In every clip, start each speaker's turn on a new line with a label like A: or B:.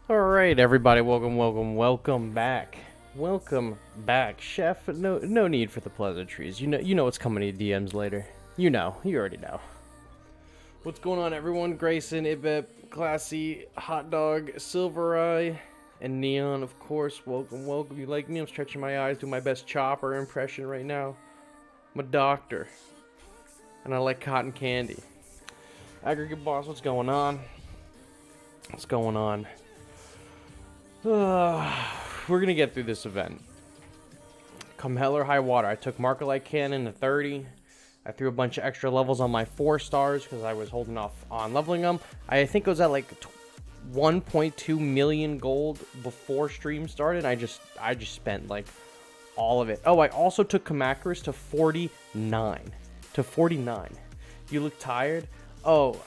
A: Alright, everybody, welcome back. Welcome back, Chef. No need for the pleasantries. You know what's coming to your DMs later. You already know. What's going on, everyone? Grayson, Ibep, Classy, Hot Dog, Silver Eye, and Neon, of course. Welcome. You like me? I'm stretching my eyes, doing my best Chopper impression right now. I'm a doctor, and I like cotton candy. Aggregate Boss, what's going on? What's going on? We're gonna get through this event. Come hell or high water. I took Markalite Cannon to 30. I threw a bunch of extra levels on my 4 stars because I was holding off on leveling them. I think it was at like 1.2 million gold before stream started. I just spent like all of it. Oh, I also took Kamakuras to 49. You look tired? Oh,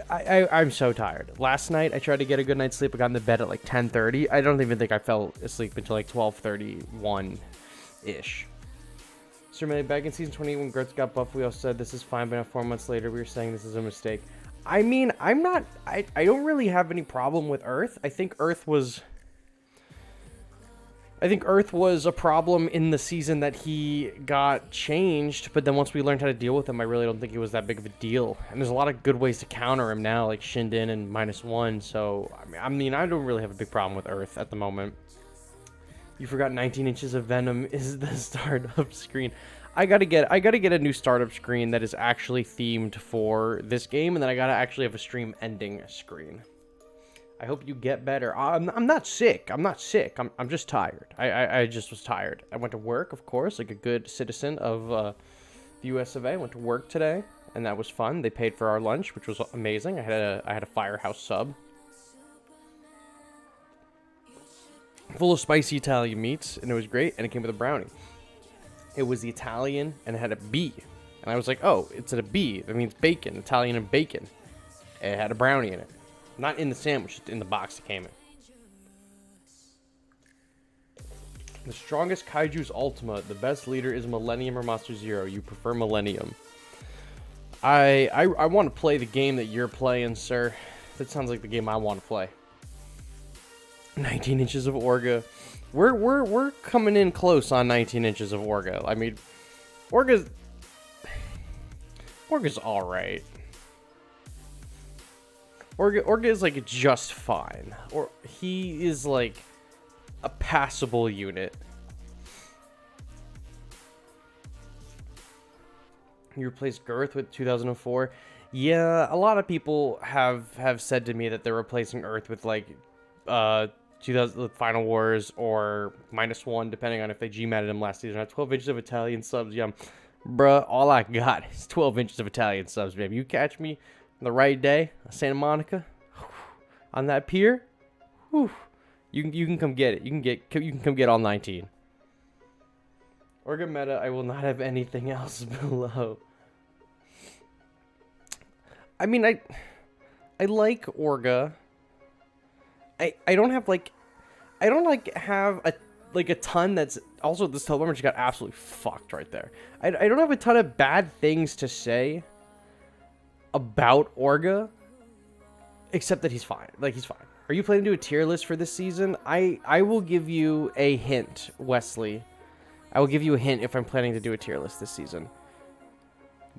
A: I'm so tired. Last night, I tried to get a good night's sleep. I got in the bed at like 10:30. I don't even think I fell asleep until like 12:31-ish. Sir Millie, back in Season 20, when Gertz got buffed, we all said this is fine, but now 4 months later, we were saying this is a mistake. I mean, I don't really have any problem with Earth. I think Earth was a problem in the season that he got changed, but then once we learned how to deal with him, I really don't think it was that big of a deal. And there's a lot of good ways to counter him now, like Shinden and -1, so I mean, I don't really have a big problem with Earth at the moment. You forgot 19 inches of Venom is the startup screen. I gotta get a new startup screen that is actually themed for this game, and then I gotta actually have a stream ending screen. I hope you get better. I'm not sick. I'm just tired. I just was tired. I went to work, of course, like a good citizen of the US of A. I went to work today, and that was fun. They paid for our lunch, which was amazing. I had a Firehouse sub full of spicy Italian meats, and it was great, and it came with a brownie. It was the Italian, and it had a B. And I was like, oh, it's at a B. That means bacon, Italian and bacon. And it had a brownie in it. Not in the sandwich, just in the box it came in. The strongest Kaiju's Ultima. The best leader is Millenium or Monster Zero. You prefer Millenium. I want to play the game that you're playing, sir. That sounds like the game I want to play. 19 inches of Orga. We're coming in close on 19 inches of Orga. I mean, Orga's alright. Orga is like just fine. Or he is like a passable unit. You replaced Girth with 2004. Yeah, a lot of people have said to me that they're replacing Earth with like 2000 Final Wars or -1, depending on if they GMAT'd him last season. I have 12 inches of Italian subs. Yeah, bruh, all I got is 12 inches of Italian subs, baby. You catch me on the right day, Santa Monica, on that pier, whew, you can come get it. You can come get all 19. Orga meta, I will not have anything else below. I mean, I like Orga. I don't have a ton that's also this teleporter just got absolutely fucked right there. I don't have a ton of bad things to say about Orga, except that he's fine. Like, he's fine. Are you planning to do a tier list for this season? I will give you a hint, Wesley. I will give you a hint if I'm planning to do a tier list this season.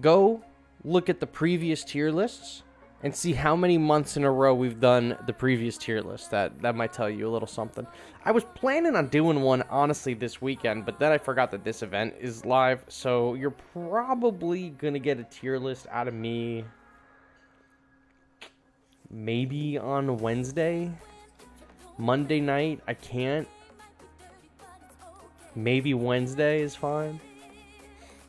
A: Go look at the previous tier lists and see how many months in a row we've done the previous tier list. That might tell you a little something. I was planning on doing one, honestly, this weekend, but then I forgot that this event is live, so you're probably going to get a tier list out of me maybe on Wednesday. Monday night, I can't. Maybe Wednesday is fine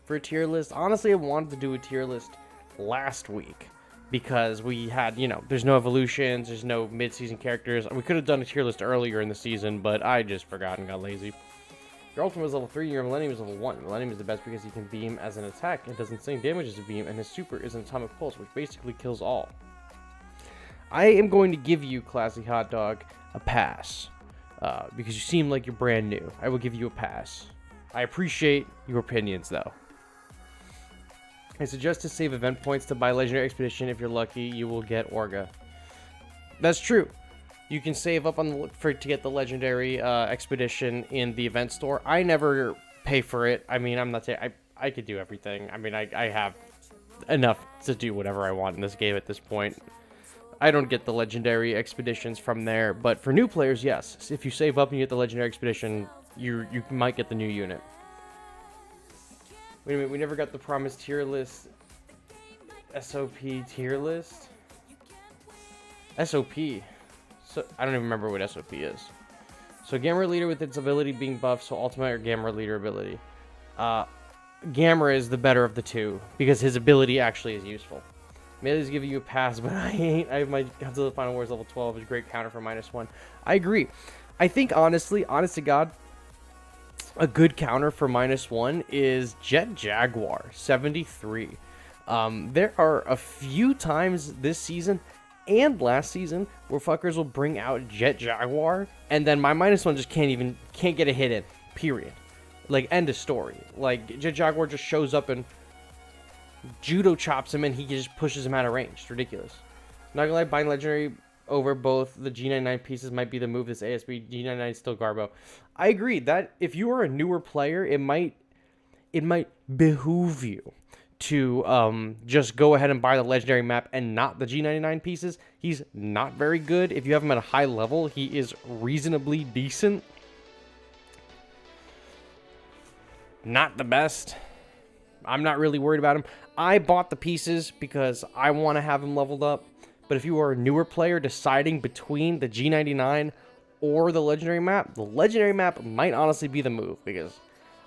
A: for a tier list. Honestly, I wanted to do a tier list last week, because we had, there's no evolutions, there's no mid-season characters. We could have done a tier list earlier in the season, but I just forgot and got lazy. Your ultimate is level 3, your Millennium is level 1. Millennium is the best because he can beam as an attack. It does insane damage as a beam, and his super is an atomic pulse, which basically kills all. I am going to give you, Classy Hot Dog, a pass. Because you seem like you're brand new. I will give you a pass. I appreciate your opinions, though. I suggest to save event points to buy Legendary Expedition. If you're lucky, you will get Orga. That's true. You can save up on to get the Legendary Expedition in the event store. I never pay for it. I mean, I'm not saying I could do everything. I mean, I have enough to do whatever I want in this game at this point. I don't get the Legendary Expeditions from there, but for new players, yes. If you save up and you get the Legendary Expedition, you might get the new unit. Wait a minute, we never got the promised tier list. SOP tier list? SOP. So I don't even remember what SOP is. So Gamera Leader with its ability being buffed, so Ultimate or Gamera Leader ability. Gamera is the better of the two, because his ability actually is useful. Melee's giving you a pass, but I ain't. I have my Godzilla Final Wars level 12 is a great counter for -1. I agree. I think honestly, honest to God, a good counter for -1 is Jet Jaguar 73. There are a few times this season and last season where fuckers will bring out Jet Jaguar, and then my -1 just can't get a hit in. Period. Like, end of story. Like, Jet Jaguar just shows up and judo chops him, and he just pushes him out of range. It's ridiculous. Not gonna lie, buying Legendary over both the G99 pieces might be the move. This ASB G99 is still Garbo. I agree that if you are a newer player, it might behoove you to just go ahead and buy the Legendary map and not the G99 pieces. He's not very good. If you have him at a high level, he is reasonably decent. Not the best. I'm not really worried about him. I bought the pieces because I want to have him leveled up. But if you are a newer player deciding between the G99 or the Legendary map, the Legendary map might honestly be the move, because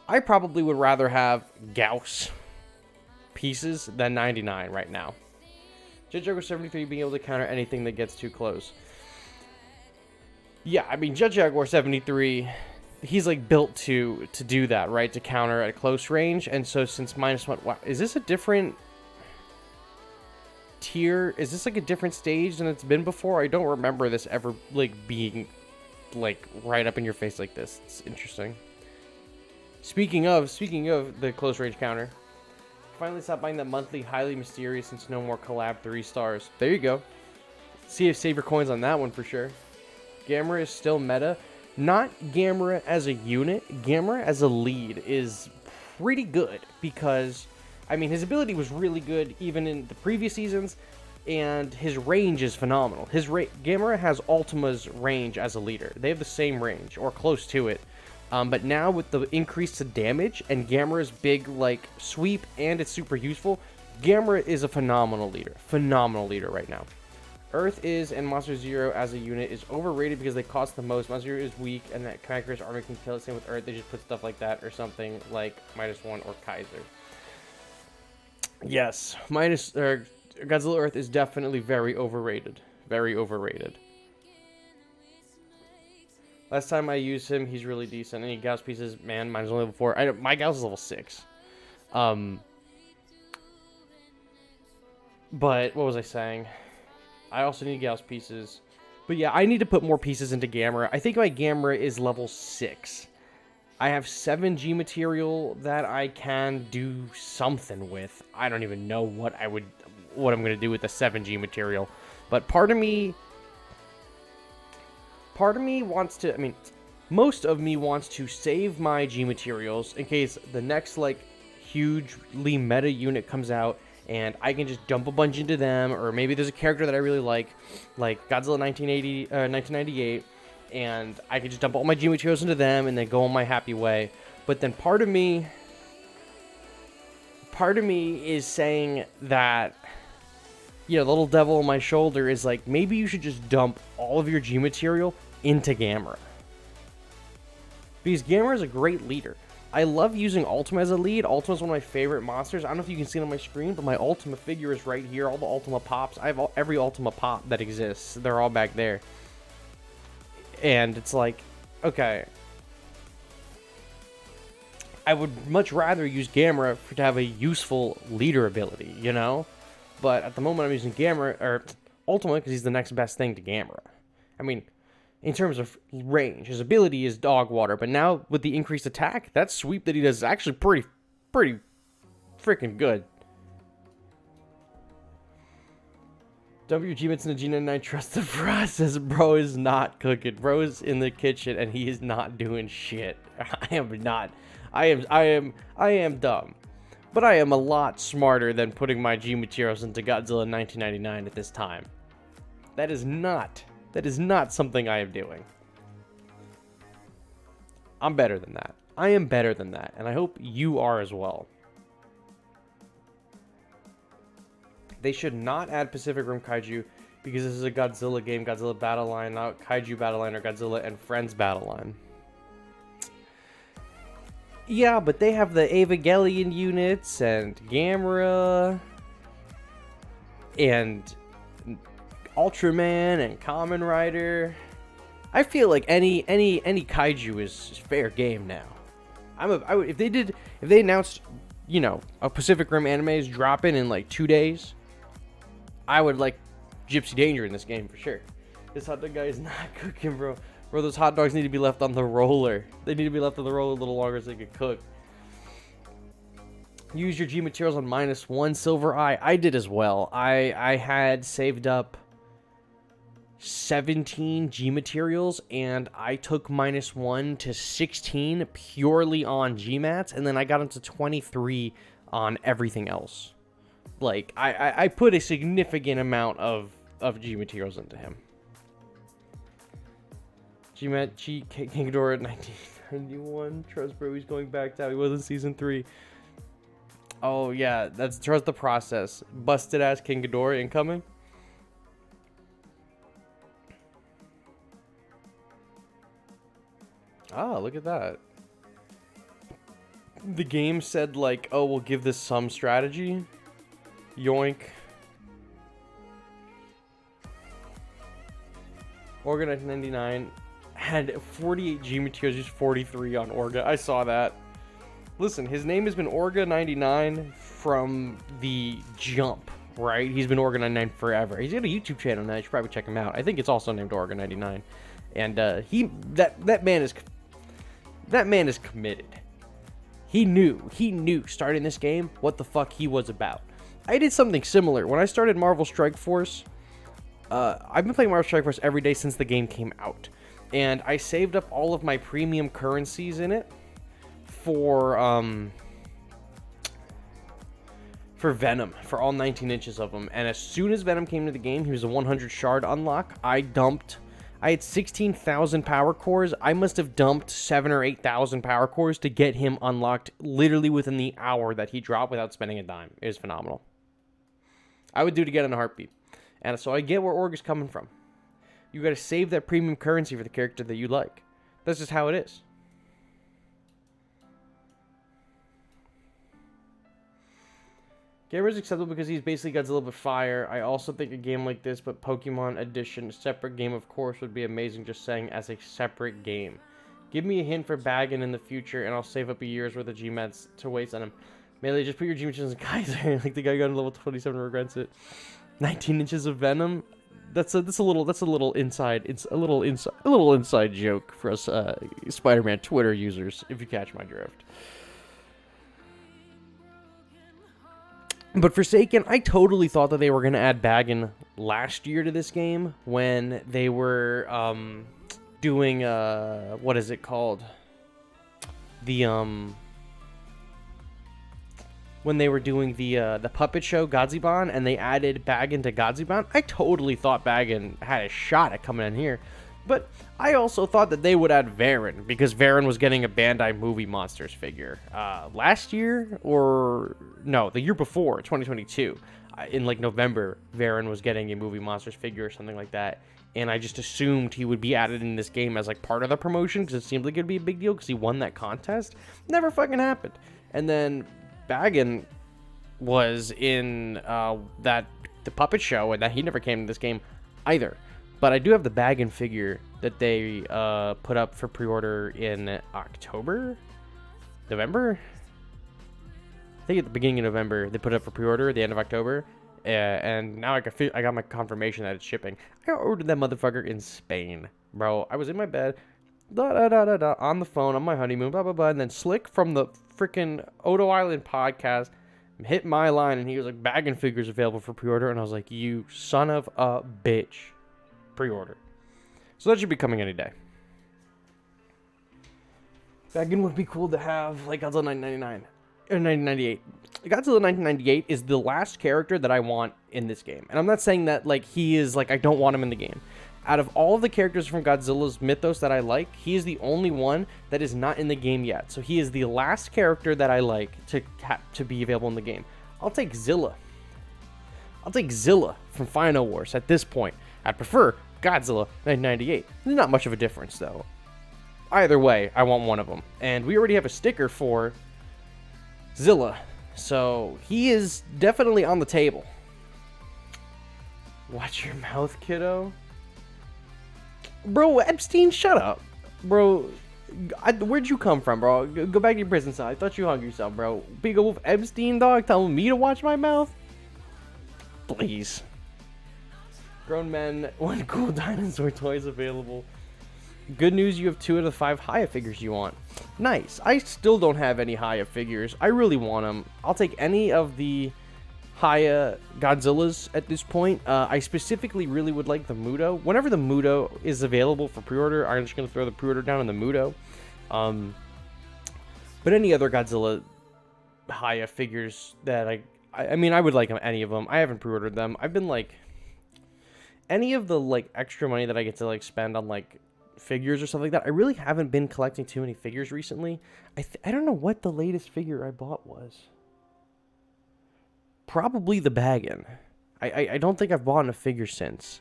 A: I probably would rather have Gauss pieces than 99 right now. Jet Jaguar 73 being able to counter anything that gets too close. Yeah, I mean, Jet Jaguar 73... he's like built to do that, right? To counter at close range. And so since -1, wow, is this a different tier? Is this like a different stage than it's been before? I don't remember this ever like being like right up in your face like this. It's interesting. Speaking of the close range counter, finally stopped buying that monthly highly mysterious since no more collab 3 stars. There you go. See if save your coins on that one for sure. Gamera is still meta. Not Gamera as a unit, Gamera as a lead is pretty good, because, I mean, his ability was really good even in the previous seasons, and his range is phenomenal. Gamera has Ultima's range as a leader. They have the same range, or close to it, but now with the increase to damage, and Gamera's big, like, sweep, and it's super useful, Gamera is a phenomenal leader right now. Earth is, and Monster Zero as a unit is overrated because they cost the most. Monster Zero is weak, and that Kaiku's armor can kill it. Same with Earth, they just put stuff like that, or something like -1 or Kaiser. Yes, Godzilla Earth is definitely very overrated. Very overrated. Last time I used him, he's really decent. Any Gauss pieces, man, mine's only level 4. My Gauss is level 6. But, what was I saying? I also need Gauss pieces. But yeah, I need to put more pieces into Gamera. I think my Gamera is level 6. I have 7 G material that I can do something with. I don't even know what I'm going to do with the 7 G material. But part of me wants to, I mean, most of me wants to save my G materials in case the next, like, hugely meta unit comes out, and I can just dump a bunch into them, or maybe there's a character that I really like Godzilla 1998, and I can just dump all my G materials into them and then go on my happy way. But then part of me is saying that, you know, the little devil on my shoulder is like, maybe you should just dump all of your G material into Gamera. Because Gamera is a great leader. I love using Ultima as a lead. Ultima's one of my favorite monsters. I don't know if you can see it on my screen, but my Ultima figure is right here. All the Ultima pops. I have every Ultima pop that exists. They're all back there. And it's like, okay, I would much rather use Gamera to have a useful leader ability, you know? But at the moment, I'm using Gamera, or Ultima, because he's the next best thing to Gamera. I mean, in terms of range, his ability is dog water, but now with the increased attack, that sweep that he does is actually pretty freaking good. WG Mitts in the G99, trust the process. Bro is not cooking. Bro is in the kitchen and he is not doing shit. I am dumb. But I am a lot smarter than putting my G materials into Godzilla 1999 at this time. That is not something I am doing. I'm better than that. I am better than that, and I hope you are as well. They should not add Pacific Rim Kaiju because this is a Godzilla game, Godzilla Battle Line, not Kaiju Battle Line or Godzilla and Friends Battle Line. Yeah, but they have the Evangelion units and Gamera and Ultraman and Kamen Rider. I feel like any Kaiju is fair game now. If they announced, you know, a Pacific Rim anime is dropping in like 2 days, I would like Gypsy Danger in this game for sure. This hot dog guy is not cooking, bro. Bro, those hot dogs need to be left on the roller. They need to be left on the roller a little longer so they can cook. Use your G materials on -1 Silver Eye. I did as well. I had saved up 17 G materials and I took -1 to 16 purely on G mats, and then I got into 23 on everything else. Like I put a significant amount of G materials into him. G-Mat, King Ghidorah 1991. Trust bro, he's going back to how he was in season 3. Oh yeah, that's trust the process. Busted ass King Ghidorah incoming. Ah, look at that. The game said like, oh, we'll give this some strategy. Yoink. Orga 1999 had 48 G materials, just 43 on Orga. I saw that. Listen, his name has been Orga 99 from the jump, right? He's been Orga 99 forever. He's got a YouTube channel now. You should probably check him out. I think it's also named Orga 99. And that man is committed. He knew starting this game what the fuck he was about. I did something similar when I started Marvel Strike Force. I've been playing Marvel Strike Force every day since the game came out, and I saved up all of my premium currencies in it for Venom, for all 19 inches of him. And as soon as Venom came to the game, he was a 100 shard unlock. I had 16,000 power cores. I must have dumped 7,000 or 8,000 power cores to get him unlocked literally within the hour that he dropped without spending a dime. It was phenomenal. I would do it again in a heartbeat. And so I get where Orga's coming from. You gotta save that premium currency for the character that you like. That's just how it is. Gamera's acceptable because he's basically Godzilla but fire. I also think a game like this, but Pokemon Edition, separate game of course, would be amazing, just saying, as a separate game. Give me a hint for Baggin in the future, and I'll save up a year's worth of G-Mats to waste on him. Melee, just put your G-Mats in Kaiser, like the guy got to level 27 and regrets it. 19 inches of Venom? That's a little inside joke for us Spider-Man Twitter users, if you catch my drift. But Forsaken, I totally thought that they were going to add Baggin last year to this game when they were doing, what is it called? When they were doing the puppet show, Godzilla, and they added Baggin to Godzilla. I totally thought Baggin had a shot at coming in here. But I also thought that they would add Varan, because Varan was getting a Bandai Movie Monsters figure last year, or no, the year before, 2022. in like November, Varen was getting a movie monsters figure or something like that. And I just assumed he would be added in this game as like part of the promotion because it seemed like it'd be a big deal because he won that contest. Never fucking happened. And then Baggin was in the puppet show, and that he never came to this game either. But I do have the Baggin figure that they put up for pre-order in November. I think at the beginning of November they put it up for pre-order at the end of October. And now I got my confirmation that it's shipping. I ordered that motherfucker in Spain, bro. I was in my bed, on the phone on my honeymoon, blah blah blah, and then Slick from the freaking Odo Island podcast hit my line, and he was like, "Baggin figures available for pre-order," and I was like, "You son of a bitch, pre-order." So that should be coming any day. Baggin would be cool to have, like Godzilla 1999 or 1998. Godzilla 1998 is the last character that I want in this game. And I'm not saying that, like, he is, like, I don't want him in the game. Out of all of the characters from Godzilla's mythos that I like, he is the only one that is not in the game yet. So he is the last character that I like to be available in the game. I'll take Zilla. I'll take Zilla from Final Wars at this point. I'd prefer Godzilla 1998. There's not much of a difference, though. Either way, I want one of them. And we already have a sticker for Zilla. So he is definitely on the table. Watch your mouth, kiddo. Bro, Epstein, shut up. Bro, where'd you come from, bro? Go back to your prison cell. I thought you hung yourself, bro. Big Wolf Epstein, dog, telling me to watch my mouth? Please. Grown men, one cool dinosaur toys available. Good news, you have 2 out of 5 Haya figures you want. Nice. I still don't have any Haya figures. I really want them. I'll take any of the Haya Godzillas at this point. I specifically really would like the Muto. Whenever the Muto is available for pre-order, I'm just going to throw the pre-order down on the Muto. But any other Godzilla Haya figures that I mean, I would like any of them. I haven't pre-ordered them. I've been like, any of the like extra money that I get to like spend on like figures or something like that, I really haven't been collecting too many figures recently. I don't know what the latest figure I bought was. Probably the Baggin. I don't think I've bought a figure since.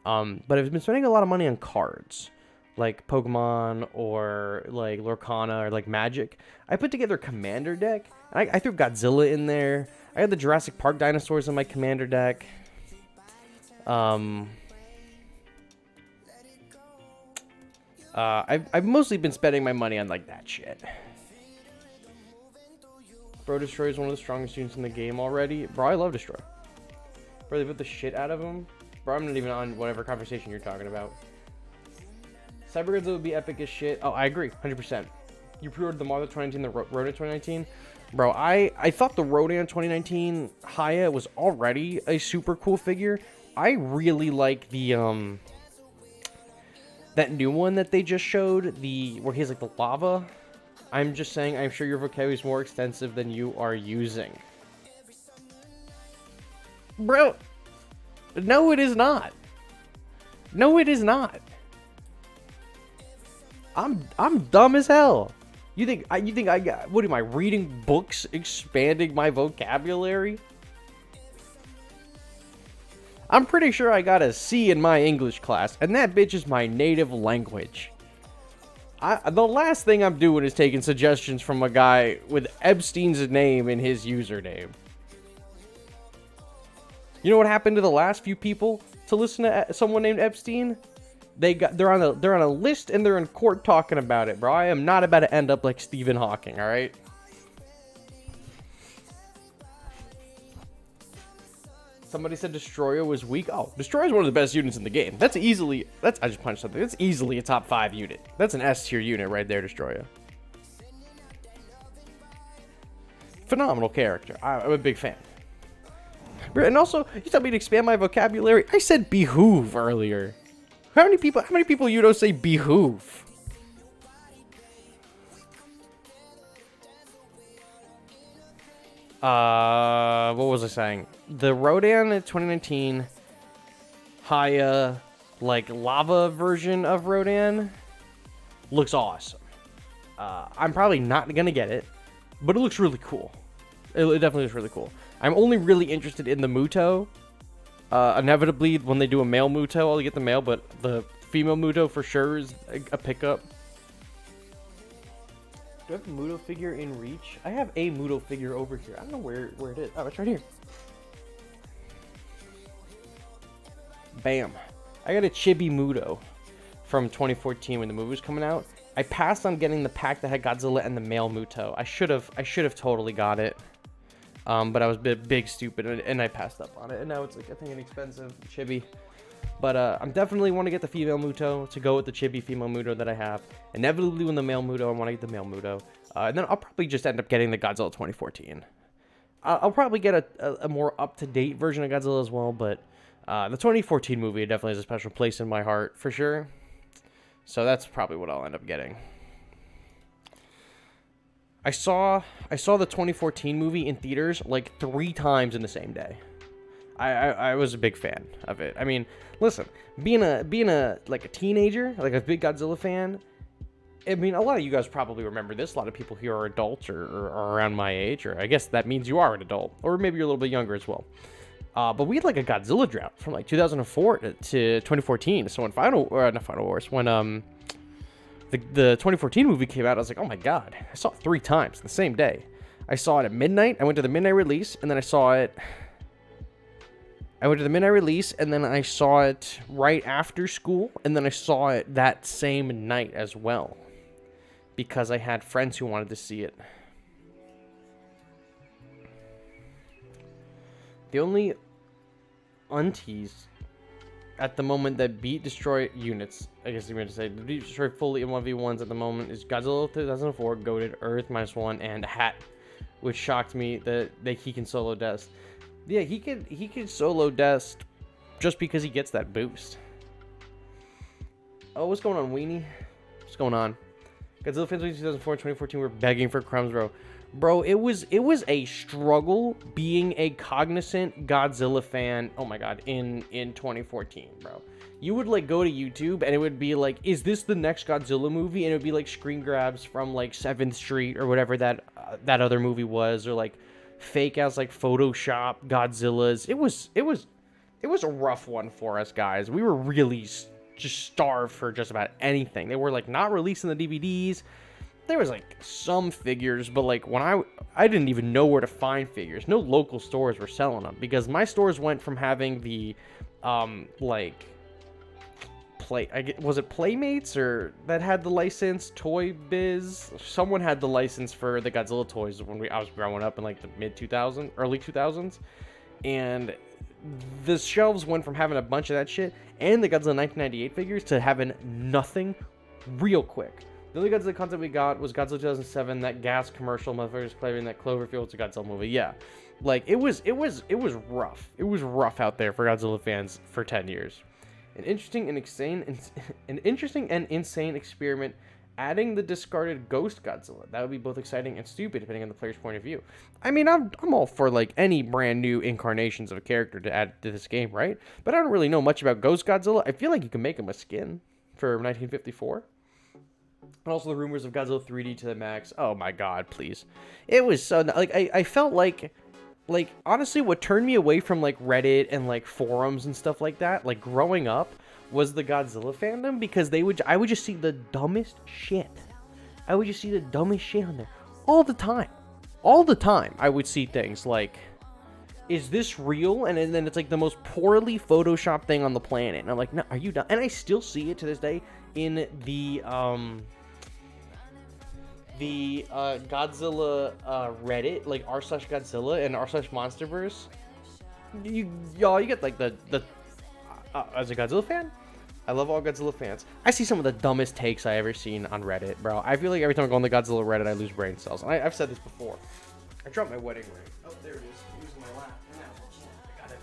A: But I've been spending a lot of money on cards, like Pokemon or like Lorcana or like Magic. I put together a Commander deck. I threw Godzilla in there. I had the Jurassic Park dinosaurs in my Commander deck. I've mostly been spending my money on like that shit. Bro, Destroy is one of the strongest units in the game already. Bro, I love Destroy. Bro, they put the shit out of him. Bro, I'm not even on whatever conversation you're talking about. Cyber Godzilla would be epic as shit. Oh, I agree, 100%. You pre-ordered the Martha 2019, the Rodan 2019. Bro, I thought the Rodan 2019 Haya was already a super cool figure. I really like the that new one that they just showed, where he has like the lava. I'm just saying, I'm sure your vocabulary is more extensive than you are using. Bro, no it is not. No it is not. I'm dumb as hell. You think I got, what am I, reading books expanding my vocabulary? I'm pretty sure I got a C in my English class, and that bitch is my native language. The last thing I'm doing is taking suggestions from a guy with Epstein's name in his username. You know what happened to the last few people to listen to someone named Epstein? They're on a list and they're in court talking about it, bro. I am not about to end up like Stephen Hawking, all right? Somebody said Destroyer was weak. Oh, Destroyer is one of the best units in the game. I just punched something. That's easily a top 5 unit. That's an S tier unit right there, Destroyer. Phenomenal character. I'm a big fan. And also, you told me to expand my vocabulary. I said behoove earlier. How many people you don't say behoove? What was I saying? The Rodan 2019 Haya, like lava version of Rodan looks awesome. I'm probably not gonna get it, but it looks really cool. It definitely looks really cool. I'm only really interested in the Muto. Inevitably, when they do a male Muto, I'll get the male, but the female Muto for sure is a pickup. Do I have a Muto figure in reach? I have a Muto figure over here. I don't know where it is. Oh, it's right here. Bam. I got a Chibi Muto from 2014 when the movie was coming out. I passed on getting the pack that had Godzilla and the male Muto. I should have totally got it. But I was a big stupid and I passed up on it. And now it's like, I think, an expensive Chibi. But I'm definitely want to get the female Muto to go with the Chibi female Muto that I have. Inevitably, when the male Muto, I want to get the male Muto. And then I'll probably just end up getting the Godzilla 2014. I'll probably get a more up-to-date version of Godzilla as well, but the 2014 movie definitely has a special place in my heart, for sure. So that's probably what I'll end up getting. I saw the 2014 movie in theaters like 3 times in the same day. I was a big fan of it. I mean, listen, being a like a teenager, like a big Godzilla fan. I mean, a lot of you guys probably remember this. A lot of people here are adults or are around my age, or I guess that means you are an adult, or maybe you're a little bit younger as well. But we had like a Godzilla drought from like 2004 to 2014. So when the 2014 movie came out, I was like, oh my god, I saw it 3 times the same day. I saw it at midnight. I went to the midnight release, and then I saw it right after school, and then I saw it that same night as well, because I had friends who wanted to see it. The only aunties at the moment that beat Destroy units, I guess you're going to say, beat Destroy fully in 1v1s at the moment is Godzilla 2004, Goated, Earth -1, and Hat, which shocked me that he can solo Dest. Yeah, he could solo Dest just because he gets that boost. Oh, what's going on, Weenie? What's going on? Godzilla fans in 2004 and 2014 were begging for crumbs, bro. Bro, it was a struggle being a cognizant Godzilla fan. Oh my god, in 2014, bro. You would like go to YouTube and it would be like, is this the next Godzilla movie? And it would be like screen grabs from like 7th Street or whatever that other movie was, or like fake ass like Photoshop Godzillas. It was a rough one for us, guys. We were really just starved for just about anything. They were like not releasing the DVDs. There was like some figures, but like when I didn't even know where to find figures. No local stores were selling them, because my stores went from having the was it Playmates or that had the license, Toy Biz? Someone had the license for the Godzilla toys when I was growing up in like the early 2000s, and the shelves went from having a bunch of that shit and the Godzilla 1998 figures to having nothing real quick. The only Godzilla content we got was Godzilla 2007, that gas commercial, motherfuckers claiming that Cloverfield was a Godzilla movie. Yeah, like it was rough. It was rough out there for Godzilla fans for 10 years. An interesting and insane experiment, adding the discarded Ghost Godzilla. That would be both exciting and stupid depending on the player's point of view. I mean, I'm all for like any brand new incarnations of a character to add to this game, right? But I don't really know much about Ghost Godzilla. I feel like you can make him a skin for 1954. And also the rumors of Godzilla 3D to the max. Oh my god, please. It was so, like, I felt like honestly what turned me away from like Reddit and like forums and stuff like that, like growing up, was the Godzilla fandom, because I would just see the dumbest shit. I would just see the dumbest shit on there all the time. All the time I would see things like, is this real? And then it's like the most poorly photoshopped thing on the planet. And I'm like, no, are you done? And I still see it to this day in the Godzilla Reddit, like r/Godzilla and r/Monsterverse. You get like the as a Godzilla fan, I love all Godzilla fans. I see some of the dumbest takes I ever seen on Reddit, bro. I feel like every time I go on the Godzilla Reddit, I lose brain cells. And I've said this before. I dropped my wedding ring. Oh, there it is. It was in my lap. I got it.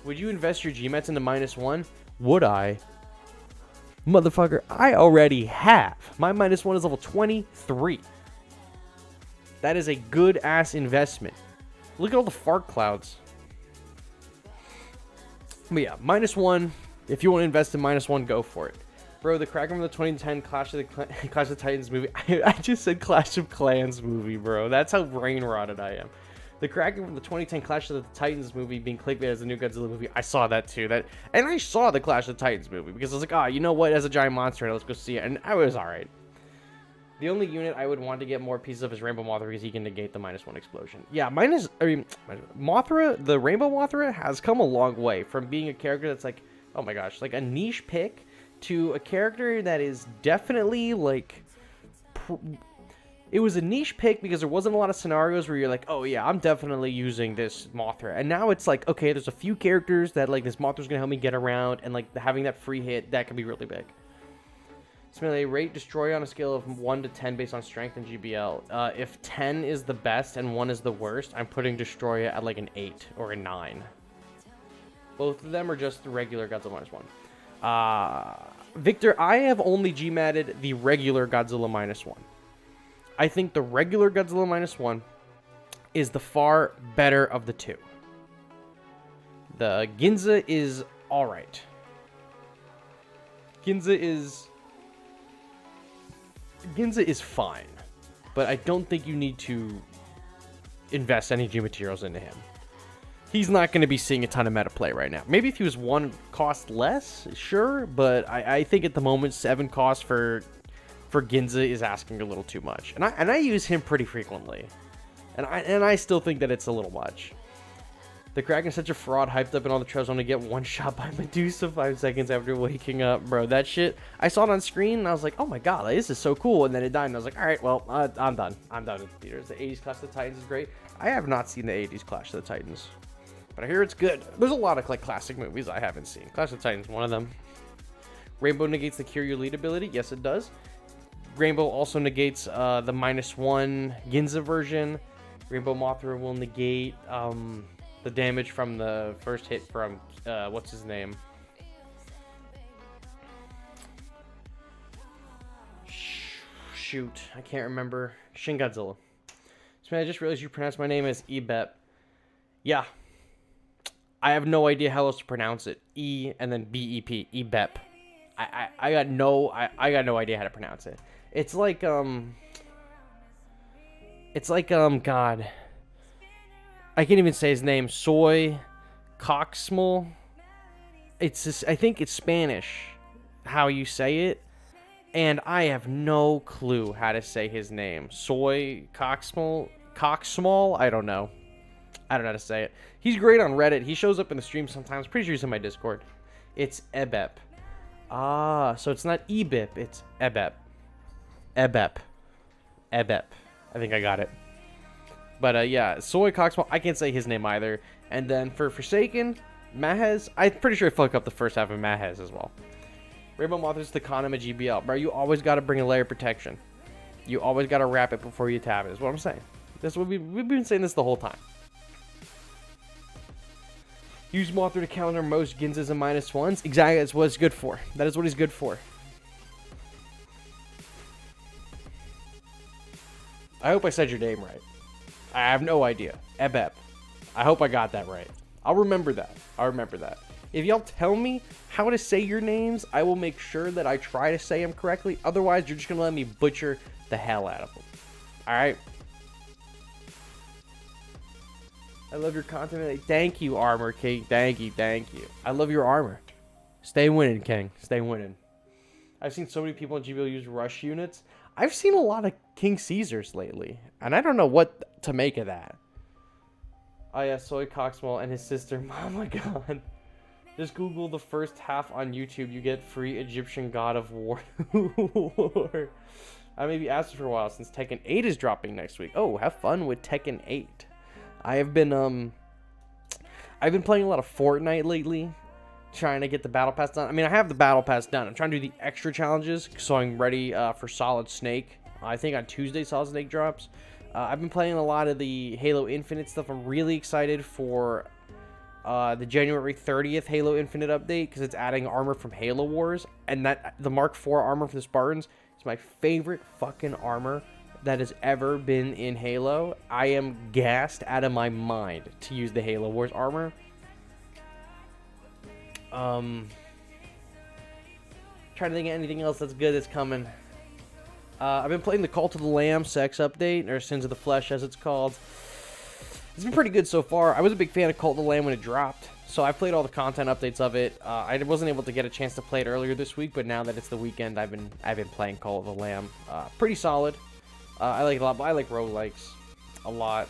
A: Would you invest your GMETs into -1? Would I? Motherfucker, I already have. My -1 is level 23. That is a good ass investment. Look at all the fart clouds. But yeah, -1. If you want to invest in -1, go for it. Bro, the Kraken from the 2010 Clash of the Titans movie. I just said Clash of Clans movie, bro. That's how brain rotted I am. The Kraken from the 2010 Clash of the Titans movie being clickbait as the new Godzilla movie. I saw that too. And I saw the Clash of the Titans movie because I was like, ah, you know what? As a giant monster, let's go see it. And I was alright. The only unit I would want to get more pieces of is Rainbow Mothra because he can negate the -1 explosion. Yeah, Mothra, the Rainbow Mothra has come a long way from being a character that's like, oh my gosh, like a niche pick to a character that is definitely like, it was a niche pick because there wasn't a lot of scenarios where you're like, oh yeah, I'm definitely using this Mothra. And now it's like, okay, there's a few characters that like this Mothra's gonna help me get around, and like having that free hit, that can be really big. Similarly, rate Destroy on a scale of 1 to 10 based on strength and GBL. If 10 is the best and 1 is the worst, I'm putting Destroy at like an 8 or a 9. Both of them are just the regular Godzilla -1. Victor, I have only Gmatted the regular Godzilla -1. I think the regular Godzilla -1 is the far better of the two. The Ginza is alright. Ginza is fine, but I don't think you need to invest any G materials into him. He's not going to be seeing a ton of meta play right now. Maybe if he was 1 cost less, sure, but I think at the moment 7 cost for Ginza is asking a little too much, and I use him pretty frequently, and I still think that it's a little much. The Kraken's such a fraud, hyped up in all the trailers, only get one shot by Medusa 5 seconds after waking up, bro. That shit, I saw it on screen, and I was like, oh my god, like, this is so cool, and then it died, and I was like, alright, well, I'm done. I'm done with theaters. The 80s Clash of the Titans is great. I have not seen the 80s Clash of the Titans, but I hear it's good. There's a lot of, like, classic movies I haven't seen. Clash of the Titans, one of them. Rainbow negates the Cure Your Lead ability. Yes, it does. Rainbow also negates the -1 Ginza version. Rainbow Mothra will negate, the damage from the first hit from, what's his name? Shoot, I can't remember. Shin Godzilla. So, man, I just realized you pronounced my name as Ebep. Yeah. I have no idea how else to pronounce it. E and then B-E-P. Ebep. I got no idea how to pronounce it. It's like, God. I can't even say his name. Soy Coxmal. It's just, I think it's Spanish how you say it, and I have no clue how to say his name. Soy Coxmal. I don't know how to say it. He's great on Reddit. He shows up in the stream sometimes. Pretty sure he's in my Discord. It's Ebep. Ah, so it's not Ebip. It's Ebep. Ebep. I think I got it. But, yeah, Soy Coxmal, I can't say his name either. And then for Forsaken, Mahez, I'm pretty sure I fuck up the first half of Mahez as well. Rainbow Mothra's the Kanama GBL. Bro, you always got to bring a layer of protection. You always got to wrap it before you tap it, is what I'm saying. That's what we've been saying this the whole time. Use Mothra to counter most Ginzas and -1s. Exactly, that's what it's good for. That is what he's good for. I hope I said your name right. I have no idea. Ebep. I hope I got that right. I'll remember that. If y'all tell me how to say your names, I will make sure that I try to say them correctly. Otherwise, you're just going to let me butcher the hell out of them. Alright? I love your content. Thank you, Armor King. Thank you. I love your armor. Stay winning, King. Stay winning. I've seen so many people in GBL use rush units. I've seen a lot of King Caesars lately, and I don't know what to make of that. Oh yeah, Soy Coxmal and his sister. Oh my god. Just Google the first half on YouTube. You get free Egyptian God of War. I may be asking for a while since Tekken 8 is dropping next week. Oh, have fun with Tekken 8. I've been playing a lot of Fortnite lately, trying to get the battle pass done. I mean, I have the battle pass done. I'm trying to do the extra challenges, so I'm ready for Solid Snake. I think on Tuesday Solid Snake drops. I've been playing a lot of the Halo Infinite stuff. I'm really excited for the January 30th Halo Infinite update because it's adding armor from Halo Wars, and that the Mark IV armor for the Spartans is my favorite fucking armor that has ever been in Halo. I am gassed out of my mind to use the Halo Wars armor. Trying to think of anything else that's good that's coming. I've been playing the Cult of the Lamb sex update, or Sins of the Flesh as it's called. It's been pretty good so far. I was a big fan of Cult of the Lamb when it dropped, so I played all the content updates of it. I wasn't able to get a chance to play it earlier this week, but now that it's the weekend, I've been playing Cult of the Lamb. Pretty solid. I like it a lot. But I like roguelikes a lot.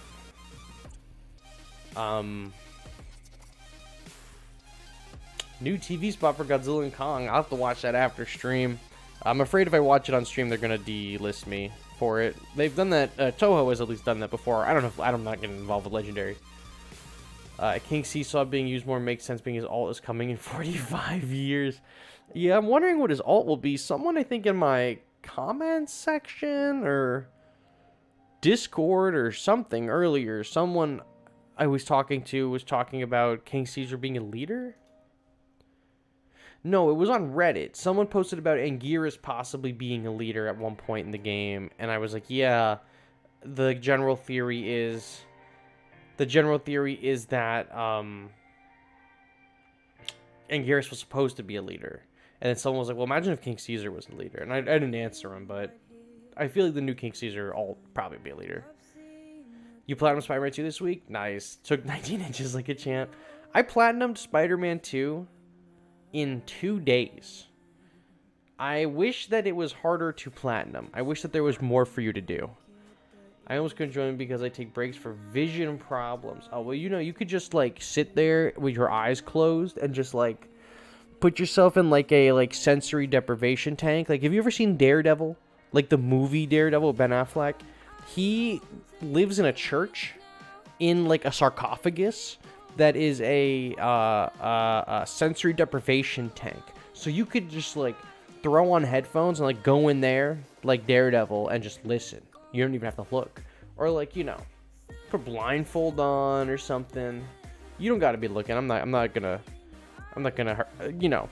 A: New TV spot for Godzilla and Kong. I'll have to watch that after stream. I'm afraid if I watch it on stream, they're gonna delist me for it. They've done that. Toho has at least done that before. I don't know if I'm not getting involved with Legendary. King Seesaw being used more makes sense, being his alt is coming in 45 years. Yeah, I'm wondering what his alt will be. Someone, I think, in my comments section or Discord or something earlier, someone I was talking to was talking about King Caesar being a leader. No, it was on Reddit. Someone posted about Anguirus possibly being a leader at one point in the game, and I was like, yeah, the general theory is that Anguirus was supposed to be a leader. And then someone was like, well, imagine if King Caesar was a leader. And I didn't answer him, but I feel like the new King Caesar will probably be a leader. You platinumed Spider-Man 2 this week? Nice. Took 19 inches like a champ. I platinumed Spider-Man 2 in 2 days. I wish that it was harder to platinum. I wish that there was more for you to do. I almost couldn't join because I take breaks for vision problems. Oh, well, you know, you could just, like, sit there with your eyes closed and just, like, put yourself in, like, a, like, sensory deprivation tank. Like, have you ever seen Daredevil? Like, the movie Daredevil, Ben Affleck? He lives in a church in, like, a sarcophagus that is a sensory deprivation tank. So you could just, like, throw on headphones and, like, go in there, like Daredevil, and just listen. You don't even have to look. Or, like, you know, put blindfold on or something. You don't gotta be looking. I'm not gonna, you know,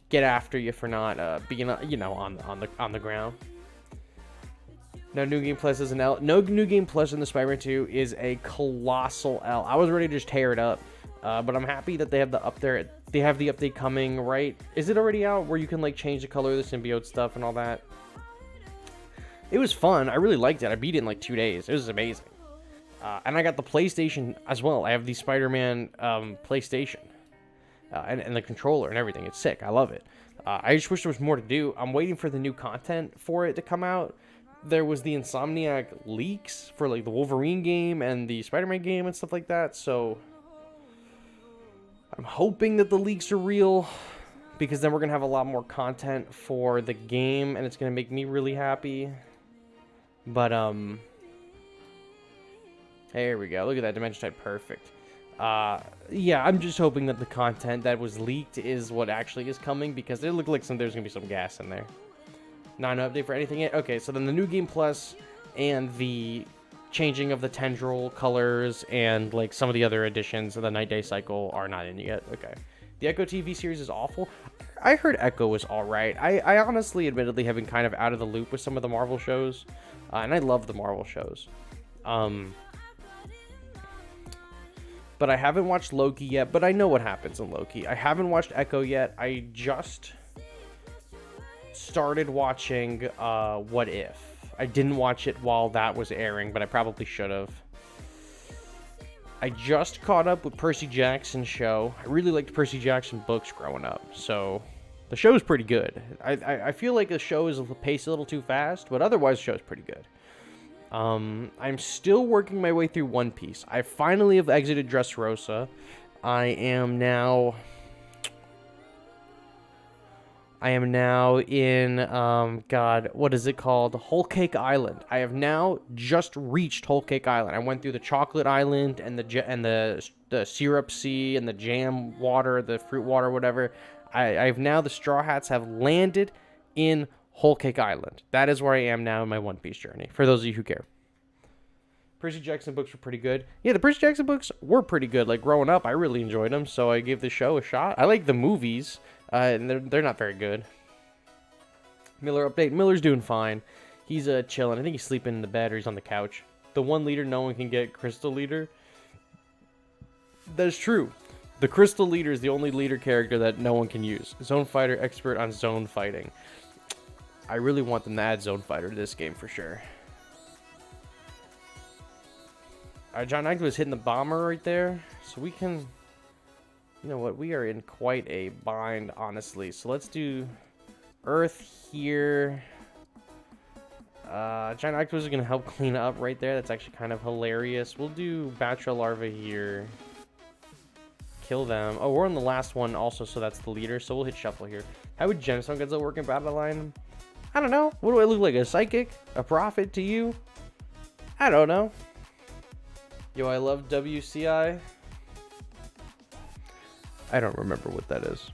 A: get after you for not being, you know, on the ground. No New Game Plus is an L. No New Game Plus in the Spider-Man 2 is a colossal L. I was ready to just tear it up, but I'm happy that they have the update coming, right? Is it already out where you can, like, change the color of the symbiote stuff and all that? It was fun. I really liked it. I beat it in, like, 2 days. It was amazing. And I got the PlayStation as well. I have the Spider-Man PlayStation and the controller and everything. It's sick. I love it. I just wish there was more to do. I'm waiting for the new content for it to come out. There was the Insomniac leaks for, like, the Wolverine game and the Spider-Man game and stuff like that, so I'm hoping that the leaks are real, because then we're going to have a lot more content for the game, and it's going to make me really happy. But, there we go. Look at that Dimension Tide. Perfect. Yeah, I'm just hoping that the content that was leaked is what actually is coming, because it looked like there's going to be some gas in there. Not an update for anything yet? Okay, so then the New Game Plus and the changing of the tendril colors and, like, some of the other additions of the Night Day cycle are not in yet. Okay. The Echo TV series is awful. I heard Echo was alright. I honestly, admittedly, have been kind of out of the loop with some of the Marvel shows. And I love the Marvel shows. But I haven't watched Loki yet, but I know what happens in Loki. I haven't watched Echo yet. I just started watching What If. I didn't watch it while that was airing, but I probably should have. I just caught up with Percy Jackson's show. I really liked Percy Jackson books growing up, so the show is pretty good. I feel like the show is paced a little too fast, but otherwise the show is pretty good. I'm still working my way through One Piece. I finally have exited Dressrosa. I am now in, God, what is it called? Whole Cake Island. I have now just reached Whole Cake Island. I went through the Chocolate Island and the Syrup Sea and the Jam Water, the Fruit Water, whatever. I've now, the Straw Hats have landed in Whole Cake Island. That is where I am now in my One Piece journey, for those of you who care. Percy Jackson books were pretty good. Yeah, the Percy Jackson books were pretty good. Like, growing up, I really enjoyed them, so I gave the show a shot. I like the movies. And they're not very good. Miller update. Miller's doing fine. He's chilling. I think he's sleeping in the bed or he's on the couch. The one leader no one can get, Crystal Leader. That is true. The Crystal Leader is the only leader character that no one can use. Zone Fighter, expert on zone fighting. I really want them to add Zone Fighter to this game for sure. Alright, John Agnew is hitting the bomber right there. So we can... You know what? We are in quite a bind, honestly. So let's do Earth here. Giant Octopus is going to help clean up right there. That's actually kind of hilarious. We'll do Batra Larva here. Kill them. Oh, we're on the last one also, so that's the leader. So we'll hit shuffle here. How would Gemstone Godzilla work in Battle Line? I don't know. What do I look like? A psychic? A prophet to you? I don't know. Yo, I love WCI. I don't remember what that is.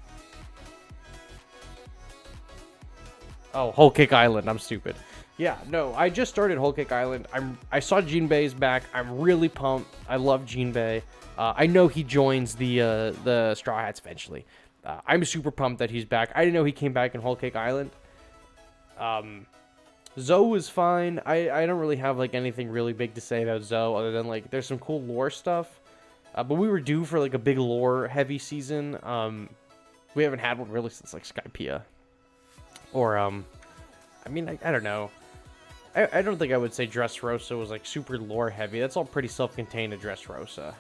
A: Oh, Whole Cake Island. I'm stupid. Yeah, no, I just started Whole Cake Island. I saw Jinbei's back. I'm really pumped. I love Jinbei. I know he joins the Straw Hats eventually. I'm super pumped that he's back. I didn't know he came back in Whole Cake Island. Zoe was fine. I don't really have like anything really big to say about Zoe other than like there's some cool lore stuff. But we were due for like a big lore heavy season. We haven't had one really since like Skypiea. Or I mean I don't know. I don't think I would say Dressrosa was like super lore heavy. That's all pretty self-contained to Dressrosa.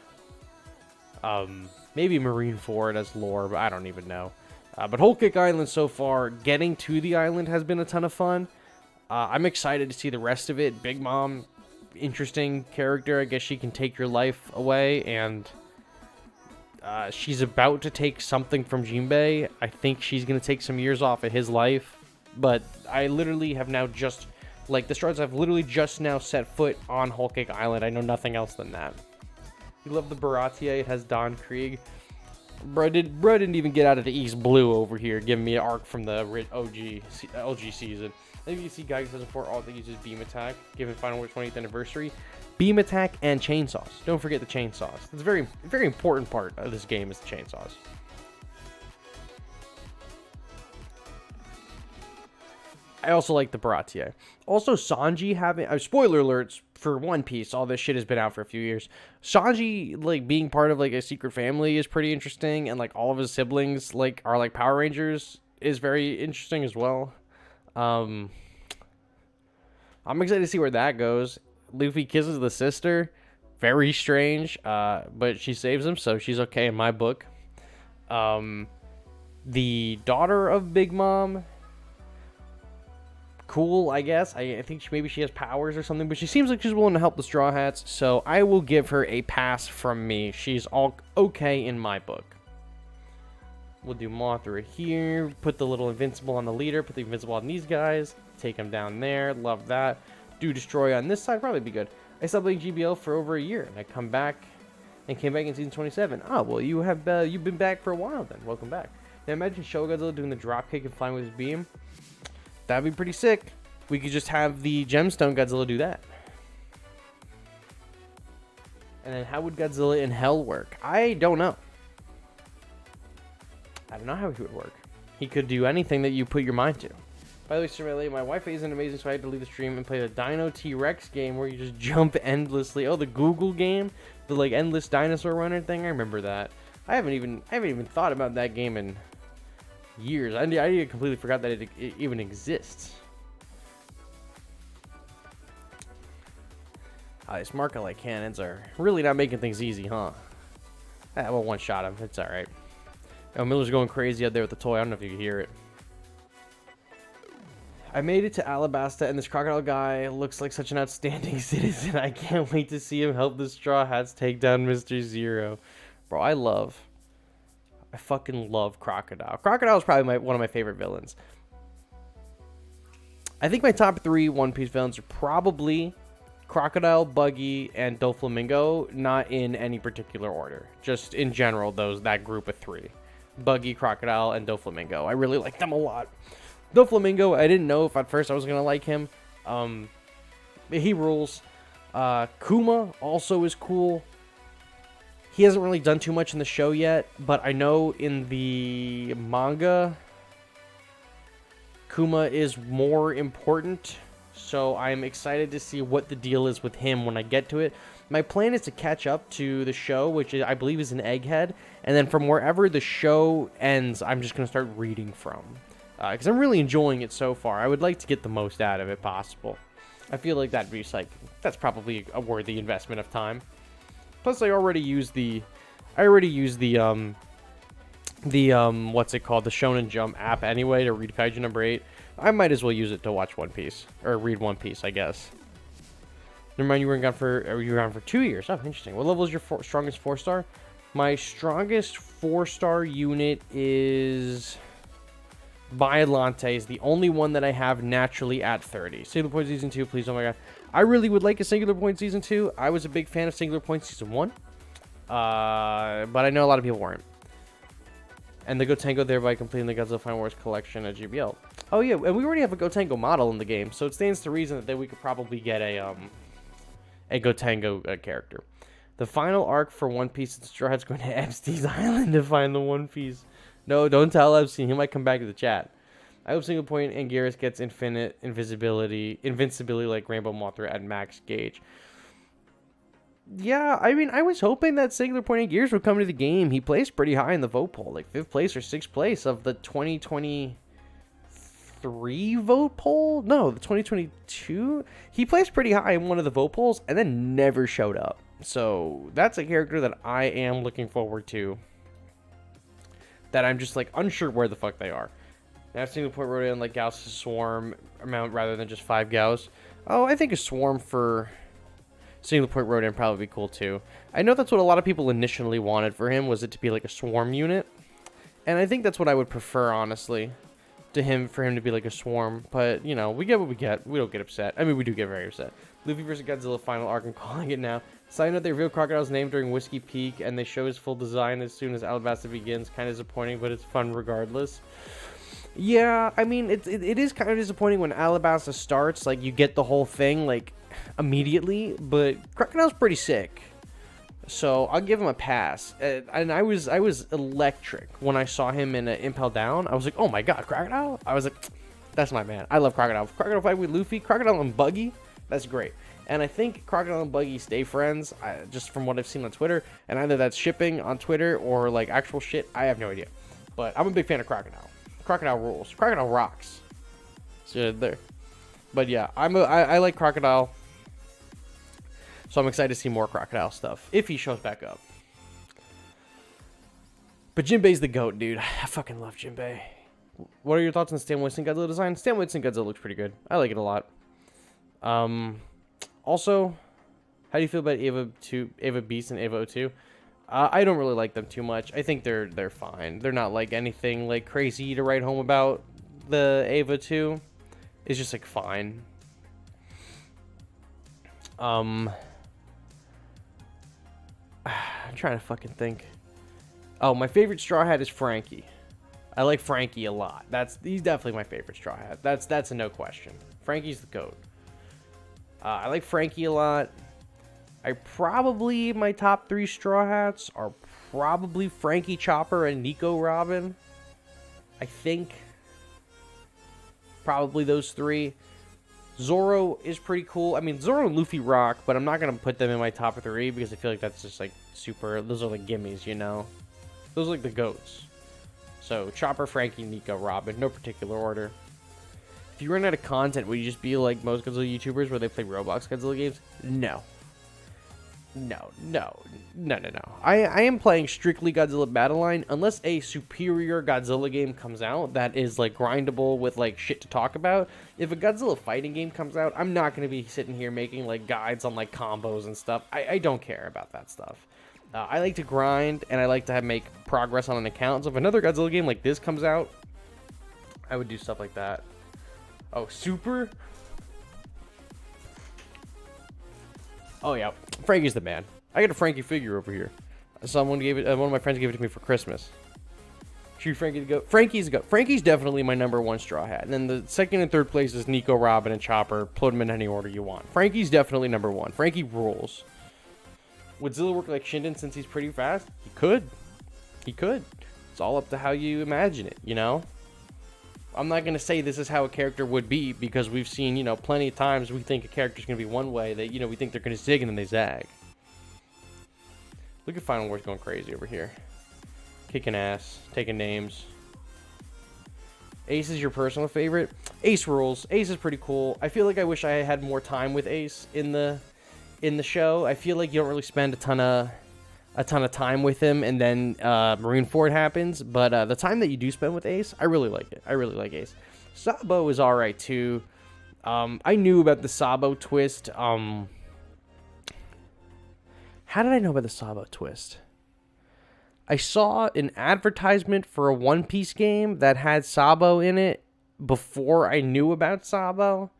A: Maybe Marineford as lore, but I don't even know. But Whole Cake Island so far, getting to the island has been a ton of fun. I'm excited to see the rest of it. Big Mom, interesting character. I guess she can take your life away, and she's about to take something from Jinbei. I think she's going to take some years off of his life, but I literally have now just... Like, the Stars have literally just now set foot on Whole Cake Island. I know nothing else than that. You love the Baratier. It has Don Krieg. Bro didn't even get out of the East Blue over here, giving me an arc from the LG season. I think you see Geiger doesn't support all that uses Beam Attack, given Final War 20th anniversary. Beam Attack and Chainsaws. Don't forget the Chainsaws. It's a very, very important part of this game is the Chainsaws. I also like the Baratier. Also, Sanji having... spoiler alerts for One Piece. All this shit has been out for a few years. Sanji, like, being part of, like, a secret family is pretty interesting. And, like, all of his siblings, like, are, like, Power Rangers is very interesting as well. I'm excited to see where that goes. Luffy kisses the sister. Very strange. But she saves him, so she's okay in my book. The daughter of Big Mom... Cool, I guess. I think maybe she has powers or something, but she seems like she's willing to help the Straw Hats, so I will give her a pass from me. She's all okay in my book. We'll do Mothra here, put the little Invincible on the leader, put the Invincible on these guys, take them down there, love that. Do Destroy on this side, probably be good. I stopped playing GBL for over a year, and I came back in season 27. Oh, well, you've been back for a while then. Welcome back. Now imagine Show Godzilla doing the dropkick and flying with his beam. That'd be pretty sick. We could just have the Gemstone Godzilla do that. And then how would Godzilla in Hell work? I don't know. I don't know how he would work. He could do anything that you put your mind to. By the way, Sir, my Wi-Fi isn't amazing, so I had to leave the stream and play the Dino T-Rex game where you just jump endlessly. Oh, the Google game? The, like, endless dinosaur runner thing? I remember that. I haven't even thought about that game in... years. I completely forgot that it even exists. These Marca-like cannons are really not making things easy, huh? Well, one shot him. It's alright. Oh, Miller's going crazy out there with the toy. I don't know if you can hear it. I made it to Alabasta, and this crocodile guy looks like such an outstanding citizen. I can't wait to see him help the Straw Hats take down Mr. Zero. Bro, I fucking love Crocodile. Crocodile is probably one of my favorite villains. I think my top 3 One Piece villains are probably Crocodile, Buggy, and Doflamingo. Not in any particular order. Just in general, that group of 3. Buggy, Crocodile, and Doflamingo. I really like them a lot. Doflamingo, I didn't know if at first I was going to like him. He rules. Kuma also is cool. He hasn't really done too much in the show yet, but I know in the manga, Kuma is more important. So I'm excited to see what the deal is with him when I get to it. My plan is to catch up to the show, which I believe is an Egghead, and then from wherever the show ends, I'm just going to start reading from. Because I'm really enjoying it so far. I would like to get the most out of it possible. I feel like that'd be like, that's probably a worthy investment of time. Plus, I already used the what's it called, the Shonen Jump app anyway to read Kaiju number 8. I might as well use it to watch One Piece, or read One Piece, I guess. Never mind, you were gone for 2 years. Oh, interesting. What level is your strongest 4-star? My strongest 4-star unit is Biollante, is the only one that I have naturally at 30. Singular Point Season 2, please, oh my god. I really would like a Singular Point Season 2. I was a big fan of Singular Point Season 1. But I know a lot of people weren't. And the Gotengo thereby completing the Godzilla Final Wars collection at GBL. Oh yeah, and we already have a Gotengo model in the game, so it stands to reason that we could probably get a Gotengo character. The final arc for One Piece, the Straw Hat's going to Epstein's Island to find the One Piece. No, don't tell Epstein. He might come back to the chat. I hope Single Point and Geras gets infinite invincibility like Rainbow Mothra at max gauge. Yeah, I mean, I was hoping that Singular Point and Gears would come to the game. He placed pretty high in the vote poll, like 5th place or 6th place of the 2023 vote poll. No, the 2022. He placed pretty high in one of the vote polls and then never showed up. So that's a character that I am looking forward to. That I'm just like unsure where the fuck they are. Now, Single Point wrote in like Gauss' swarm amount rather than just 5 Gauss. Oh, I think a swarm for Single Point Rodan probably be cool too. I know that's what a lot of people initially wanted for him, was it to be like a swarm unit. And I think that's what I would prefer, honestly, for him to be like a swarm. But, you know, we get what we get. We don't get upset. I mean, we do get very upset. Luffy vs. Godzilla final arc, I'm calling it now. Side note, they revealed Crocodile's name during Whiskey Peak, and they show his full design as soon as Alabasta begins. Kind of disappointing, but it's fun regardless. Yeah, I mean, it is kind of disappointing when Alabasta starts. Like, you get the whole thing, like, immediately, but Crocodile's pretty sick, so I'll give him a pass. And I was electric when I saw him in Impel Down. I was like, oh my god, Crocodile. I was like, that's my man. I love Crocodile. Crocodile fight with Luffy, Crocodile and Buggy, that's great. And I think Crocodile and Buggy stay friends, just from what I've seen on Twitter, and either that's shipping on Twitter or like actual shit, I have no idea. But I'm a big fan of Crocodile. Crocodile rules. Crocodile rocks. So there. But yeah, I like Crocodile. So I'm excited to see more Crocodile stuff, if he shows back up. But Jinbei's the GOAT, dude. I fucking love Jinbei. What are your thoughts on Stan Winston Godzilla design? Stan Winston Godzilla looks pretty good. I like it a lot. Also, how do you feel about Eva Beast and Eva 02? I don't really like them too much. I think they're fine. They're not like anything like crazy to write home about. The Eva 2 is just like fine. I'm trying to fucking think. Oh, my favorite Straw Hat is Frankie. I like Frankie a lot. He's definitely my favorite Straw Hat. That's a no question. Frankie's the GOAT. I like Frankie a lot. My top 3 Straw Hats are probably Frankie Chopper and Nico Robin. I think probably those 3. Zoro is pretty cool. I mean, Zoro and Luffy rock, but I'm not going to put them in my top 3 because I feel like that's just like super, those are like gimmies, you know? Those are like the GOATs. So, Chopper, Frankie, Nico, Robin, no particular order. If you run out of content, would you just be like most Godzilla YouTubers where they play Roblox Godzilla games? No. No. I am playing strictly Godzilla Battle Line unless a superior Godzilla game comes out that is like grindable with like shit to talk about. If a Godzilla fighting game comes out, I'm not going to be sitting here making like guides on like combos and stuff. I don't care about that stuff. I like to grind and I like to make progress on an account. So if another Godzilla game like this comes out, I would do stuff like that. Oh, Super? Oh yeah, Frankie's the man. I got a Frankie figure over here. One of my friends gave it to me for Christmas. Should Frankie to go? Frankie's go. Frankie's definitely my number 1 Straw Hat. And then the second and third place is Nico, Robin, and Chopper. Put them in any order you want. Frankie's definitely number 1. Frankie rules. Would Zilla work like Shinden since he's pretty fast? He could. It's all up to how you imagine it, you know? I'm not going to say this is how a character would be, because we've seen, you know, plenty of times we think a character's going to be one way, that, you know, we think they're going to zig and then they zag. Look at Final Wars going crazy over here. Kicking ass, taking names. Ace is your personal favorite? Ace rules. Ace is pretty cool. I feel like I wish I had more time with Ace in the show. I feel like you don't really spend a ton of time with him, and then Marineford happens. But the time that you do spend with Ace, I really like it. I really like Ace. Sabo is alright too. I knew about the Sabo twist. How did I know about the Sabo twist? I saw an advertisement for a One Piece game that had Sabo in it before I knew about Sabo.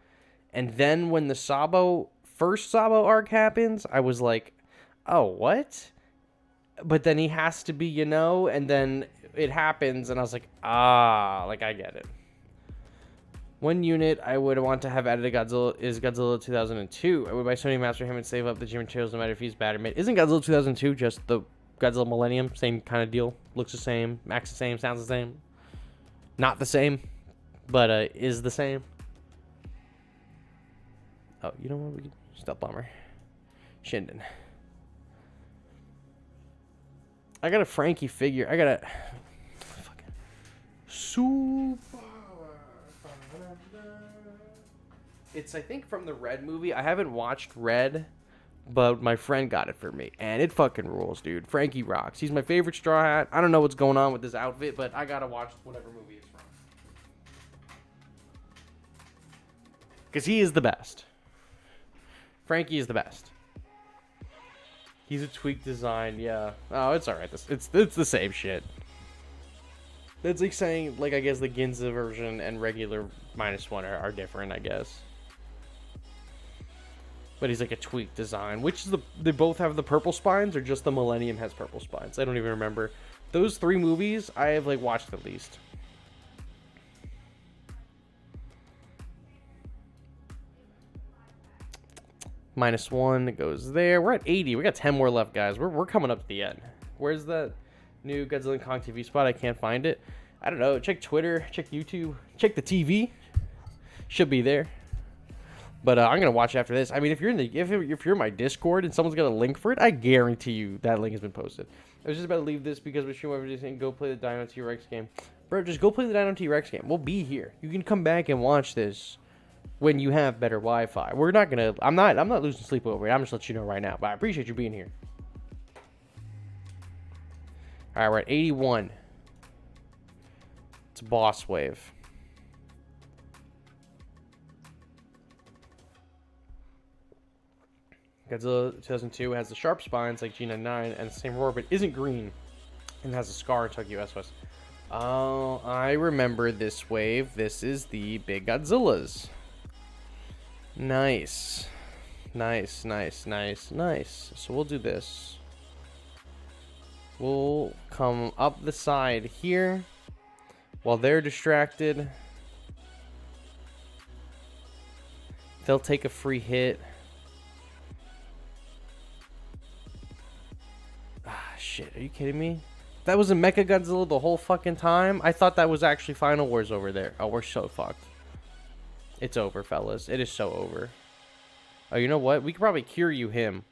A: And then when the first Sabo arc happens, I was like, oh, what? But then he has to be, you know, and then it happens, and I was like, like, I get it. One unit I would want to have added to Godzilla is Godzilla 2002. I would buy Sony Master him and save up the gym materials no matter if he's bad or mid. Isn't Godzilla 2002 just the Godzilla Millennium? Same kind of deal. Looks the same, acts the same, sounds the same. Not the same, but is the same. Oh, you know what? We can Stealth Bomber. Shinden. I got a Frankie figure. I got a fucking super. It's, I think, from the Red movie. I haven't watched Red, but my friend got it for me, and it fucking rules, dude. Frankie rocks. He's my favorite Straw Hat. I don't know what's going on with this outfit, but I gotta watch whatever movie it's from, because he is the best. Frankie is the best. He's a tweaked design, yeah. Oh, it's alright. It's the same shit. That's like saying, like, I guess the Ginza version and regular -1 are different, I guess. But he's like a tweaked design. Which is they both have the purple spines, or just the Millennium has purple spines? I don't even remember. Those 3 movies I have, like, watched at least. -1, it goes there. We're at 80. We got 10 more left, guys. We're coming up to the end. Where's that new Godzilla and Kong TV spot? I can't find it. I don't know. Check Twitter. Check YouTube. Check the TV. Should be there. But I'm gonna watch after this. I mean, if you're in my Discord and someone's got a link for it, I guarantee you that link has been posted. I was just about to leave this because we stream over this and go play the Dino T-Rex game. Bro, just go play the Dino T-Rex game. We'll be here. You can come back and watch this when you have better Wi-Fi. We're not gonna. I'm not losing sleep over it. I'm just letting you know right now. But I appreciate you being here. All right, we're at 81. It's Boss Wave. Godzilla 2002 has the sharp spines like G99 and the same roar, but isn't green and has a scar in Tokyo SOS. Oh, I remember this wave. This is the big Godzillas. Nice. Nice, nice, nice, nice. So we'll do this. We'll come up the side here while they're distracted. They'll take a free hit. Shit, are you kidding me? That was a Mecha Godzilla the whole fucking time? I thought that was actually Final Wars over there. Oh, we're so fucked. It's over, fellas. It is so over. Oh, you know what? We could probably cure you him.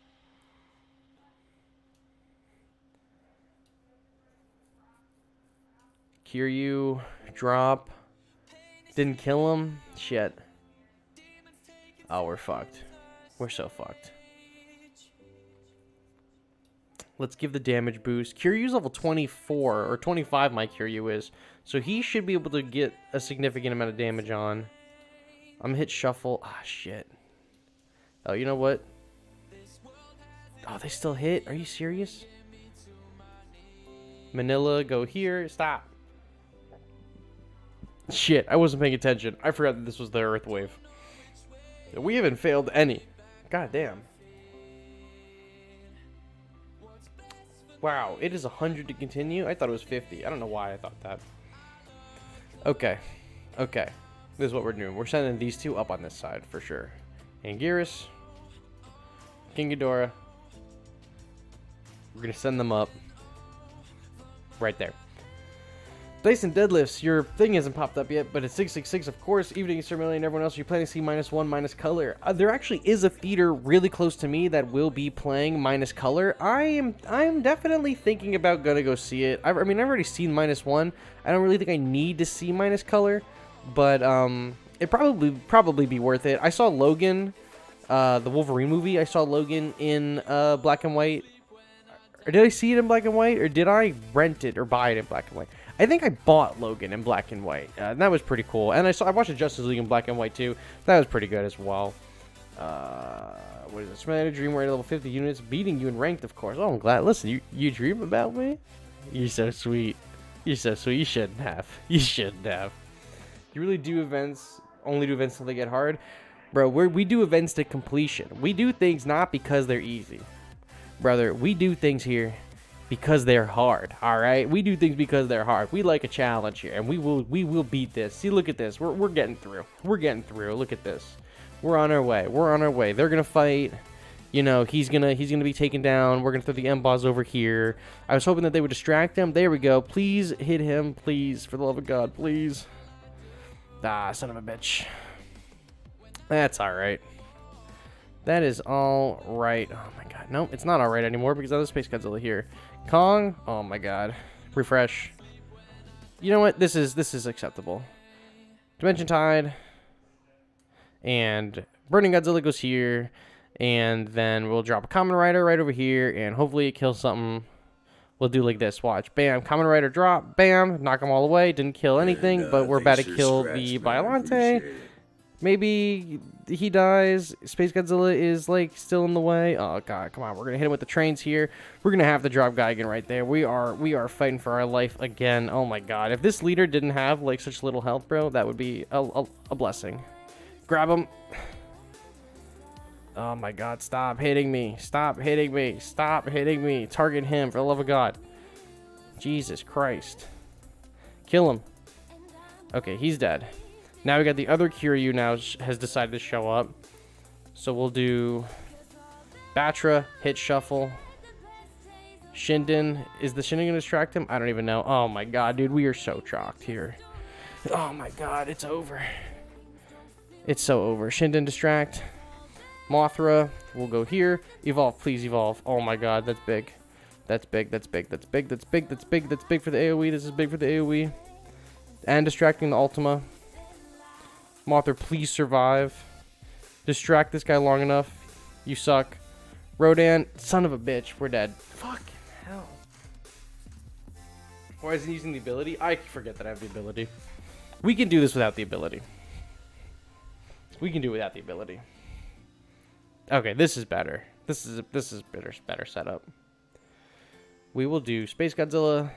A: Cure you. Drop. Didn't kill him? Shit. Oh, we're fucked. We're so fucked. Let's give the damage boost. Kiryu's level 24, or 25 my Kiryu is. So he should be able to get a significant amount of damage on. I'm gonna hit shuffle. Ah, shit. Oh, you know what? Oh, they still hit? Are you serious? Manila, go here. Stop. Shit, I wasn't paying attention. I forgot that this was the Earth Wave. We haven't failed any. God damn. Wow, it is 100 to continue? I thought it was 50. I don't know why I thought that. Okay. Okay. This is what we're doing. We're sending these two up on this side for sure. Anguirus. King Ghidorah. We're going to send them up. Right there. Dyson deadlifts, your thing hasn't popped up yet, but it's 666, of course. Evening, Sir Millie, and everyone else. You're planning to see -1 minus color. There actually is a theater really close to me that will be playing minus color. I am definitely thinking about gonna go see it. I mean, I've already seen -1. I don't really think I need to see minus color, but it probably be worth it. I saw Logan, the Wolverine movie. I saw Logan in black and white. Or did I see it in black and white, or did I rent it or buy it in black and white? I think I bought Logan in black and white, and that was pretty cool. And I watched the Justice League in black and white too. That was pretty good as well. What is it? Smiley Dream, we're at level 50 units, beating you in ranked, of course. Oh, I'm glad. Listen, you dream about me? You're so sweet. You're so sweet. You shouldn't have. You shouldn't have. You really do events, only do events until they get hard? Bro, we do events to completion. We do things not because they're easy. Brother, we do things here because they're hard, all right? We do things because they're hard. We like a challenge here, and we will beat this. See, look at this. We're getting through. We're getting through. Look at this. We're on our way. We're on our way. They're gonna fight. You know, he's gonna be taken down. We're gonna throw the M-Boss over here. I was hoping that they would distract him. There we go. Please hit him, please, for the love of God, please. Ah, son of a bitch. That's all right. That is all right. Oh my God, no, it's not all right anymore because I have the Space Godzilla here. Kong. Oh my God. Refresh. You know what? This is acceptable. Dimension Tide. And Burning Godzilla goes here. And then we'll drop a Kamen Rider right over here. And hopefully it kills something. We'll do like this. Watch. Bam. Kamen Rider drop. Bam. Knock them all away. Didn't kill anything. But we're about to kill the Biollante. Maybe he dies. Space Godzilla is like still in the way. Oh God, come on. We're gonna hit him with the trains here. We're gonna have to drop Gigan right there. We are fighting for our life again. Oh my God. If this leader didn't have like such little health, bro, that would be a blessing. Grab him. Oh my God, stop hitting me. Stop hitting me. Stop hitting me. Target him, for the love of God. Jesus Christ. Kill him. Okay, he's dead. Now we got the other Kiryu now has decided to show up. So we'll do Batra, hit shuffle. Shinden. Is the Shinden going to distract him? I don't even know. Oh my God, dude. We are so chalked here. Oh my God, it's over. It's so over. Shinden distract. Mothra. We'll go here. Evolve, please evolve. Oh my God, that's big. That's big, that's big, that's big, that's big, that's big, that's big for the AoE. This is big for the AoE. And distracting the Ultima. Mothra, please survive. Distract this guy long enough. You suck. Rodan, son of a bitch, we're dead. Fucking hell. Why isn't he using the ability? I forget that I have the ability. We can do this without the ability. We can do it without the ability. Okay, this is better. This is better setup. We will do Space Godzilla.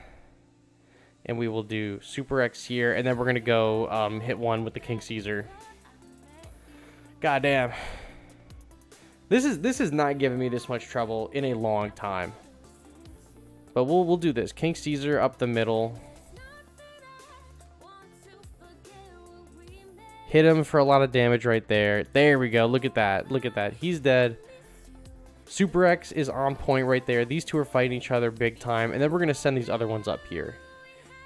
A: And we will do Super X here, and then we're gonna go hit one with the King Caesar. God damn. This is not giving me this much trouble in a long time. But we'll do this. King Caesar up the middle. Hit him for a lot of damage right there. There we go. Look at that. Look at that. He's dead. Super X is on point right there. These two are fighting each other big time, and then we're gonna send these other ones up here.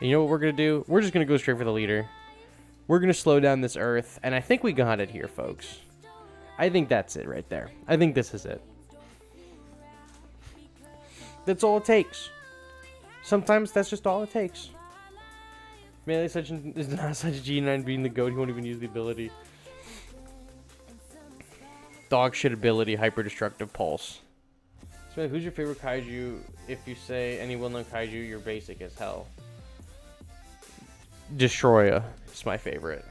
A: And you know what we're going to do? We're just going to go straight for the leader. We're going to slow down this Earth. And I think we got it here, folks. I think that's it right there. I think this is it. That's all it takes. Sometimes that's just all it takes. Man, is not such a G9 being the GOAT. He won't even use the ability. Dog shit ability, hyper-destructive pulse. So, who's your favorite kaiju? If you say any well-known kaiju, you're basic as hell. Destroya is my favorite.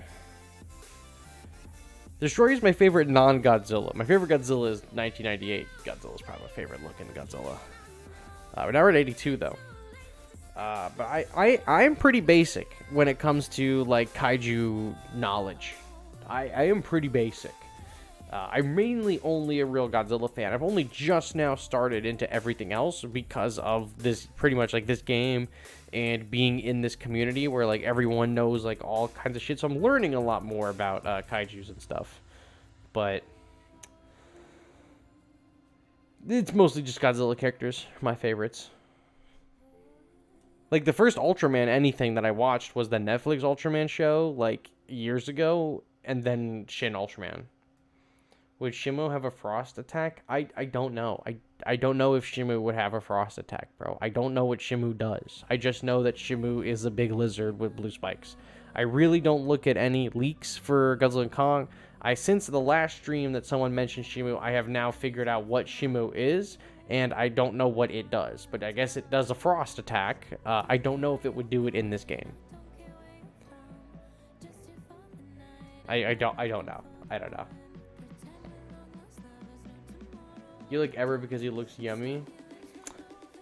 A: Destroya is my favorite non-Godzilla. My favorite Godzilla is 1998. Godzilla is probably my favorite looking Godzilla. But now we're at 82 though. But I'm pretty basic when it comes to like kaiju knowledge. I am pretty basic. I'm mainly only a real Godzilla fan. I've only just now started into everything else because of this, pretty much like this game and being in this community where like everyone knows like all kinds of shit. So I'm learning a lot more about kaijus and stuff. But it's mostly just Godzilla characters, my favorites. Like, the first Ultraman anything that I watched was the Netflix Ultraman show, like, years ago, and then Shin Ultraman. Would Shimu have a frost attack? I don't know. I don't know if Shimu would have a frost attack, bro. I don't know what Shimu does. I just know that Shimu is a big lizard with blue spikes. I really don't look at any leaks for Godzilla and Kong. Since the last stream that someone mentioned Shimu, I have now figured out what Shimu is, and I don't know what it does. But I guess it does a frost attack. I don't know if it would do it in this game. I don't know. I don't know. You like Ebra because he looks yummy?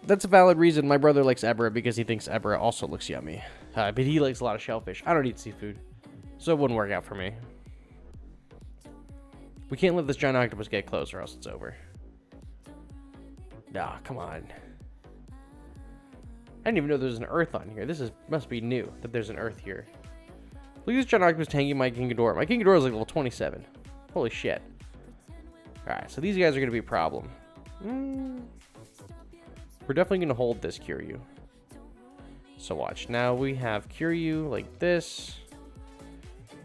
A: That's a valid reason. My brother likes Ebra because he thinks Ebra also looks yummy. But he likes a lot of shellfish. I don't eat seafood, so it wouldn't work out for me. We can't let this giant octopus get close or else it's over. Nah, come on. I didn't even know there's an Earth on here. Must be new that there's an Earth here. Look at this giant octopus tanking my King Ghidorah. My King Ghidorah is like level 27. Holy shit. Alright, so these guys are going to be a problem. We're definitely going to hold this Kiryu. So watch. Now we have Kiryu like this.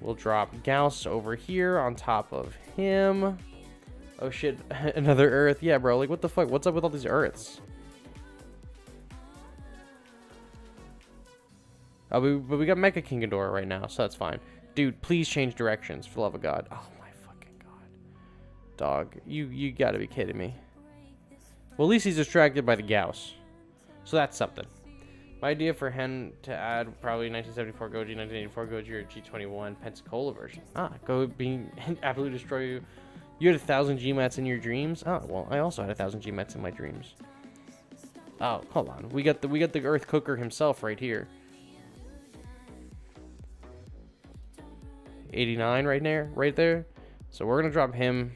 A: We'll drop Gauss over here on top of him. Oh shit, another Earth. Yeah, bro, like what the fuck? What's up with all these Earths? Oh, but we got Mecha King Ghidorah right now, so that's fine. Dude, please change directions, for the love of God. Oh my fucking God. Dog, you gotta be kidding me. Well, at least he's distracted by the Gauss. So that's something. My idea for Hen to add probably 1974 Goji, 1984 Goji, or G21 Pensacola version. Go being absolutely destroy you. You had 1,000 GMATs in your dreams? Oh, well, I also had 1,000 GMATs in my dreams. Oh, hold on. We got the Earth Cooker himself right here. 89 right there. So we're gonna drop him.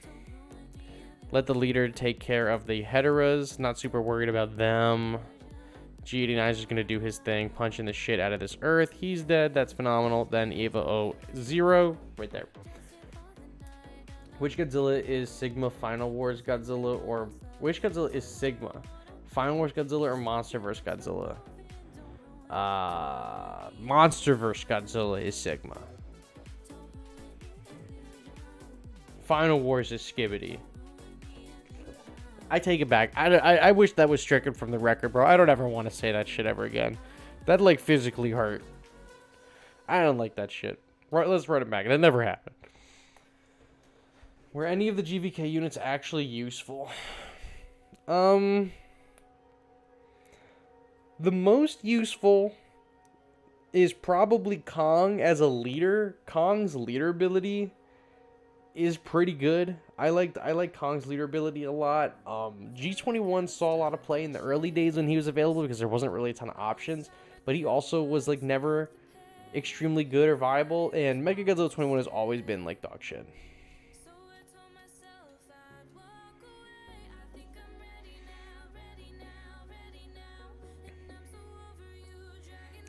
A: Let the leader take care of the Heteras. Not super worried about them. G89 is just gonna do his thing, punching the shit out of this Earth. He's dead. That's phenomenal. Then Eva 0 right there. Which Godzilla is Sigma Final Wars Godzilla, or which Godzilla is Sigma? Final Wars Godzilla or Monsterverse Godzilla? Monsterverse Godzilla is Sigma. Final Wars is Skibbity. I take it back. I wish that was stricken from the record, bro. I don't ever want to say that shit ever again. That, like, physically hurt. I don't like that shit. Right, let's run it back. That never happened. Were any of the GVK units actually useful? The most useful is probably Kong as a leader. Kong's leader ability is pretty good. I like Kong's leader ability a lot. G21 saw a lot of play in the early days when he was available because there wasn't really a ton of options, but he also was like never extremely good or viable, and Mechagodzilla 21 has always been like dog shit.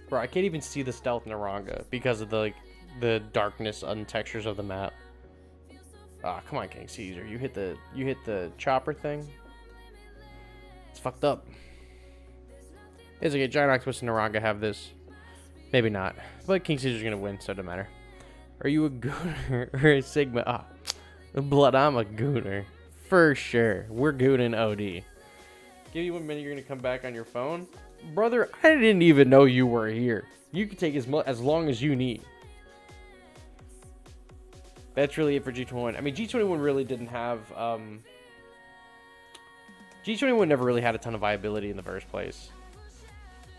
A: Bro, I can't even see the stealth Naranga because of the darkness and textures of the map. Ah, come on, King Caesar. You hit the chopper thing. It's fucked up. It's okay. Giant Octopus and Naranga have this. Maybe not. But King Caesar's gonna win, so it doesn't matter. Are you a gooner or a Sigma? Ah, blood, I'm a gooner. For sure. We're gooning OD. Give you 1 minute, you're gonna come back on your phone. Brother, I didn't even know you were here. You can take as long as you need. That's really it for G21. I mean, G21 really didn't have... G21 never really had a ton of viability in the first place.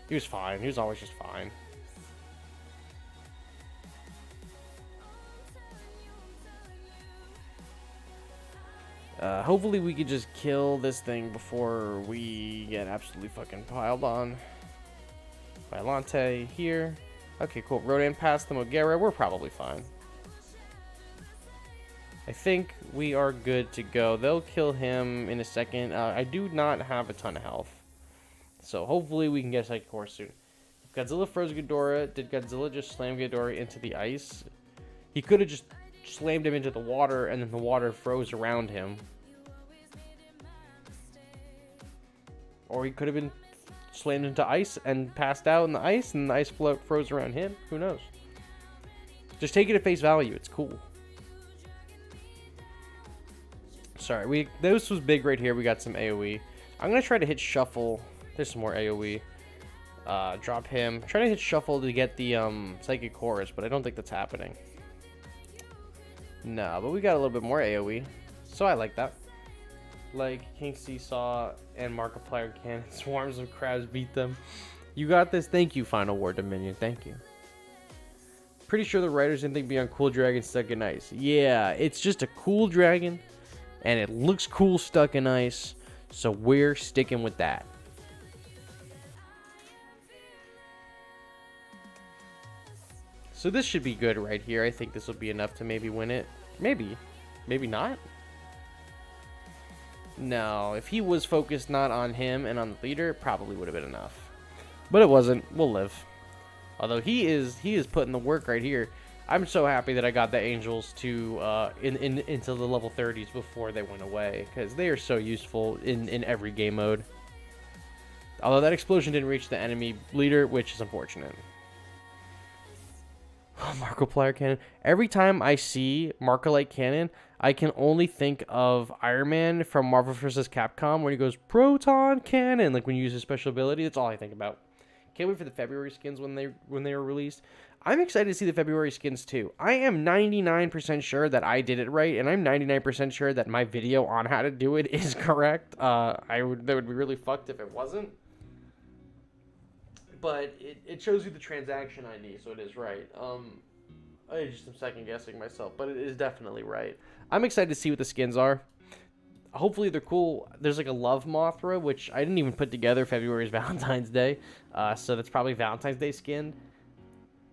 A: He was fine. He was always just fine. Hopefully we could just kill this thing before we get absolutely fucking piled on. Violante here. Okay, cool. Rodan past the Mogera. We're probably fine. I think we are good to go. They'll kill him in a second. I do not have a ton of health. So hopefully we can get a Psychic Core soon. If Godzilla froze Ghidorah, did Godzilla just slam Ghidorah into the ice? He could have just slammed him into the water and then the water froze around him. Or he could have been slammed into ice and passed out in the ice, and the ice froze around him. Who knows? Just take it at face value. It's cool. Sorry, this was big right here. We got some AoE. I'm gonna try to hit shuffle. There's some more AoE. Drop him. Try to hit shuffle to get the psychic chorus, but I don't think that's happening. No, but we got a little bit more AoE, so I like that. Like King Seesaw and Markiplier Cannon. Swarms of crabs beat them. You got this. Thank you, Final War Dominion. Thank you. Pretty sure the writers didn't think Beyond Cool Dragon stuck in ice. Yeah, it's just a cool dragon, and it looks cool stuck in ice, so we're sticking with that. So this should be good right here. I think this will be enough to maybe win it. Maybe. Maybe not. No, if he was focused not on him and on the leader, it probably would have been enough. But it wasn't. We'll live. Although he is putting the work right here. I'm so happy that I got the angels to into the level 30s before they went away, because they are so useful in every game mode. Although that explosion didn't reach the enemy leader, which is unfortunate. Markiplier Cannon. Every time I see Markiplier Cannon, I can only think of Iron Man from Marvel vs. Capcom, when he goes Proton Cannon, like when you use his special ability. That's all I think about. Can't wait for the February skins when they were released. I'm excited to see the February skins too. I am 99% sure that I did it right, and I'm 99% sure that my video on how to do it is correct. That would be really fucked if it wasn't. But it shows you the transaction ID, so it is right. I just am second guessing myself, but it is definitely right. I'm excited to see what the skins are. Hopefully they're cool. There's like a Love Mothra, which I didn't even put together. February is Valentine's Day, so that's probably Valentine's Day skin.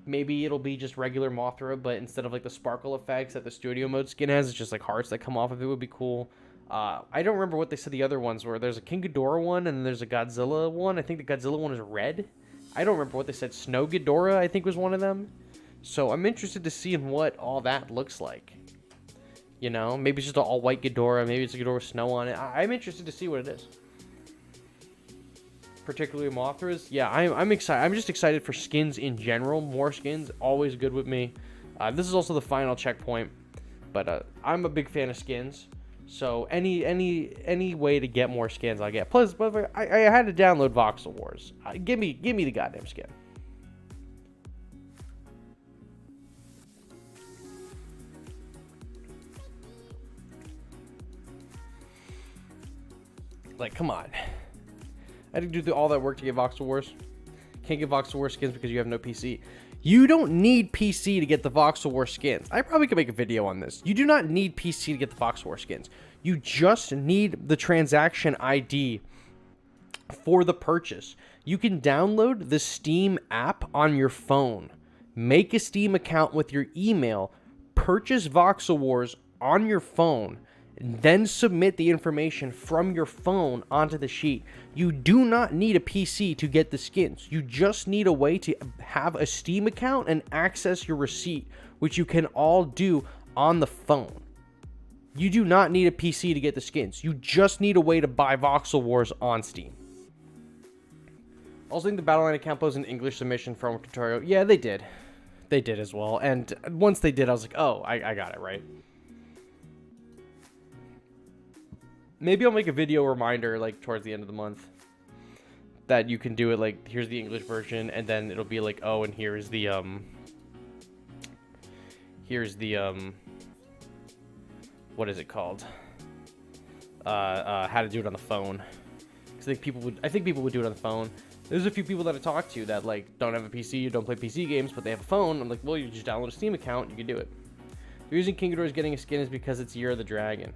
A: Maybe it'll be just regular Mothra, but instead of like the sparkle effects that the studio mode skin has, it's just like hearts that come off of it. Would be cool. I don't remember what they said the other ones were. There's a King Ghidorah one, and then there's a Godzilla one. I think the Godzilla one is red. I don't remember what they said. Snow Ghidorah, I think, was one of them. So I'm interested to see what all that looks like. You know, maybe it's just an all-white Ghidorah. Maybe it's a Ghidorah with snow on it. I'm interested to see what it is. Particularly Mothras. Yeah, I'm excited. I'm just excited for skins in general. More skins, always good with me. This is also the final checkpoint. But I'm a big fan of skins. So any way to get more skins, I'll get. Plus, I had to download Voxel Wars. Give me the goddamn skin. Like, come on. I had to do all that work to get Voxel Wars. Can't get Voxel Wars skins because you have no PC. You don't need PC to get the Voxel War skins. I probably could make a video on this. You do not need PC to get the Voxel War skins. You just need the transaction ID for the purchase. You can download the Steam app on your phone, make a Steam account with your email, purchase Voxel Wars on your phone, then submit the information from your phone onto the sheet. You do not need a PC to get the skins. You just need a way to have a Steam account and access your receipt, which you can all do on the phone. You do not need a PC to get the skins. You just need a way to buy Voxel Wars on Steam. Also, I think the Battleline account posed an English submission from tutorial. Yeah, they did. They did as well. And once they did, I was like, oh, I got it right. Maybe I'll make a video reminder, like, towards the end of the month, that you can do it, like, here's the English version, and then it'll be like, oh, and here's the, what is it called? How to do it on the phone. Because I think people would do it on the phone. There's a few people that I talk to that, like, don't have a PC, don't play PC games, but they have a phone. I'm like, well, you just download a Steam account, you can do it. The reason King Ghidorah is getting a skin is because it's Year of the Dragon.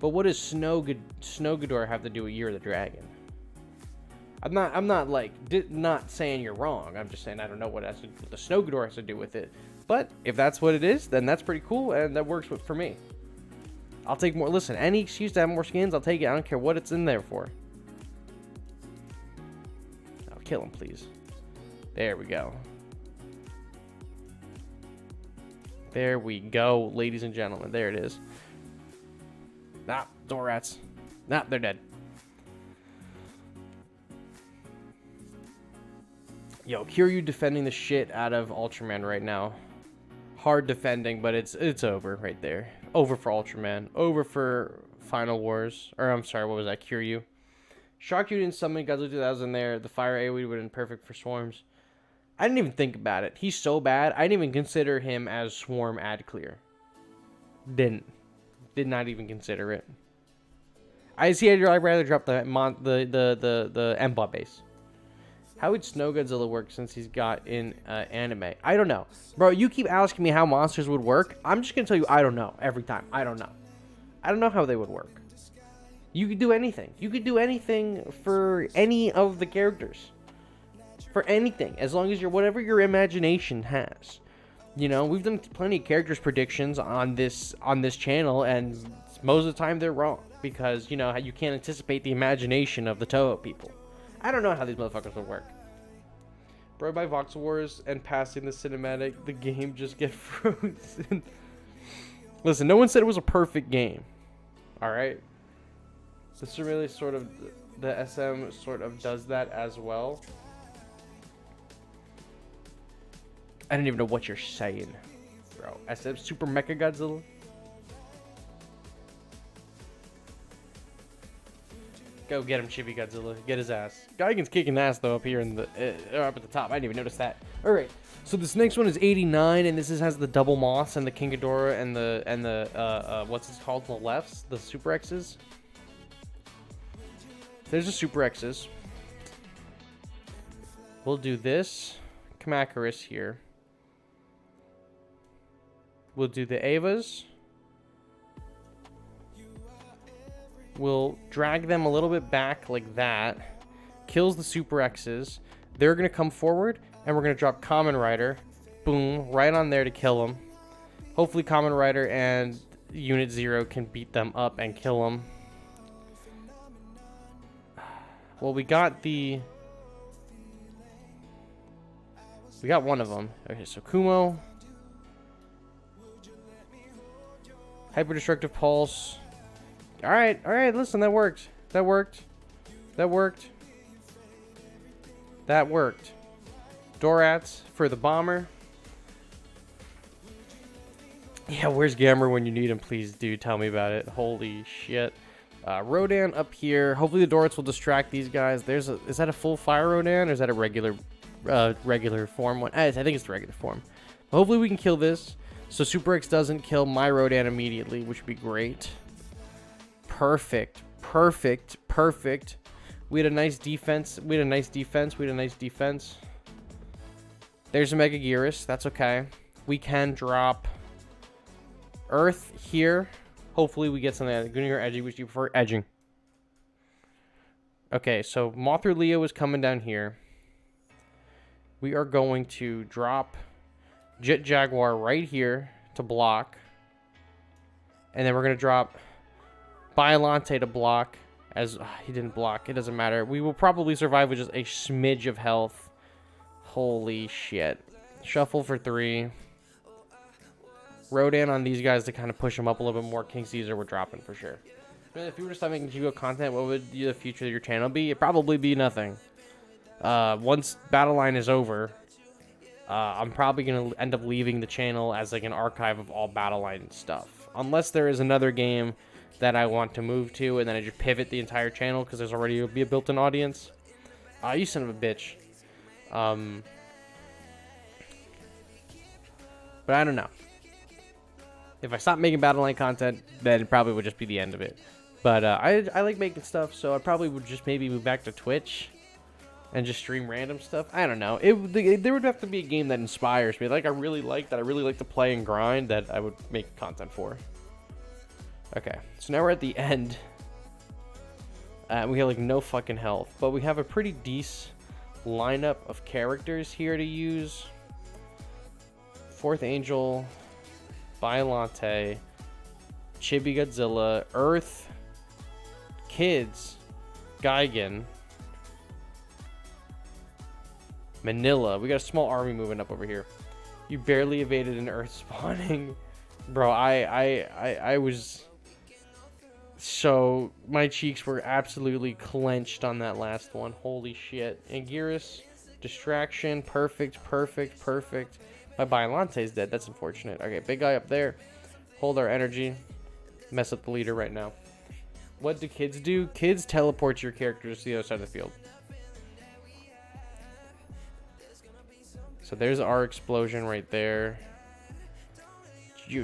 A: But what does Snow Ghidorah have to do with Year of the Dragon? I'm not saying you're wrong. I'm just saying I don't know what the Snow Ghidorah has to do with it. But if that's what it is, then that's pretty cool, and that works for me. I'll take more. Listen, any excuse to have more skins, I'll take it. I don't care what it's in there for. I'll kill him, please. There we go. There we go, ladies and gentlemen. There it is. Nah, door rats. Nah, they're dead. Yo, Kiryu defending the shit out of Ultraman right now. Hard defending, but it's over right there. Over for Ultraman. Over for Final Wars. Or, I'm sorry, what was that? Kiryu. Shocked you didn't summon Godzilla 2000 there. The fire AoE would have been perfect for Swarms. I didn't even think about it. He's so bad, I didn't even consider him as Swarm ad clear. Did not even consider it. I'd rather drop the Emba base. How would Snow Godzilla work since he's got in anime? I don't know. Bro, you keep asking me how monsters would work. I'm just going to tell you I don't know every time. I don't know. I don't know how they would work. You could do anything. You could do anything for any of the characters. For anything. As long as you're whatever your imagination has. You know, we've done plenty of characters predictions on this channel, and most of the time they're wrong. Because, you know, you can't anticipate the imagination of the Toho people. I don't know how these motherfuckers would work. Bro, by Vox Wars and passing the cinematic, the game just get frozen. Listen, no one said it was a perfect game. Alright? This really sort of, the SM sort of does that as well. I don't even know what you're saying, bro. SM Super Mecha Godzilla? Go get him, Chibi Godzilla. Get his ass. Geigen's kicking ass, though, up here in the up at the top. I didn't even notice that. All right. So this next one is 89, and this has the double moss and the King Ghidorah and the what's it called? The lefts, the Super X's. There's the Super X's. We'll do this Kamacuras here. We'll do the Avas. We'll drag them a little bit back like that. Kills the Super X's. They're going to come forward, and we're going to drop Kamen Rider. Boom, right on there to kill them. Hopefully Kamen Rider and Unit 0 can beat them up and kill them. Well, we got one of them. Okay, so Kumo. Hyper-Destructive Pulse. Alright, listen, that worked. That worked. Dorats for the bomber. Yeah, where's Gamera when you need him? Please, dude, tell me about it. Holy shit. Rodan up here. Hopefully the Dorats will distract these guys. Is that a full fire Rodan, or is that a regular form one? I think it's the regular form. Hopefully we can kill this, so Super X doesn't kill my Rodan immediately, which would be great. Perfect. We had a nice defense. There's a Mega Gearus. That's okay. We can drop Earth here. Hopefully we get something like Gooning or Edging, which you prefer edging. Okay, so Mothra Leo is coming down here. We are going to drop Jet Jaguar right here to block. And then we're going to drop Biollante to block. As he didn't block, it doesn't matter. We will probably survive with just a smidge of health. Holy shit. Shuffle for 3. Rodan on these guys to kind of push them up a little bit more. King Caesar we're dropping for sure. If you were to start making Chico content, what would the future of your channel be? It'd probably be nothing. Once Battle Line is over, I'm probably going to end up leaving the channel as like an archive of all Battle Line stuff. Unless there is another game that I want to move to, and then I just pivot the entire channel because there's already a built-in audience. You son of a bitch. But I don't know. If I stop making Battle Line content, then it probably would just be the end of it. But I like making stuff, so I probably would just maybe move back to Twitch and just stream random stuff. I don't know. There would have to be a game that inspires me, like I really like to play and grind, that I would make content for. Okay, so now we're at the end. We have like no fucking health, but we have a pretty decent lineup of characters here to use. Fourth Angel, Biollante, Chibi Godzilla, Earth, Kids, Gigan, Manila. We got a small army moving up over here. You barely evaded an Earth spawning. Bro, I was... So, my cheeks were absolutely clenched on that last one. Holy shit. Anguirus Distraction. Perfect, perfect, perfect. My Biolante's dead. That's unfortunate. Okay, big guy up there. Hold our energy. Mess up the leader right now. What do kids do? Kids teleport your characters to the other side of the field. So there's our explosion right there.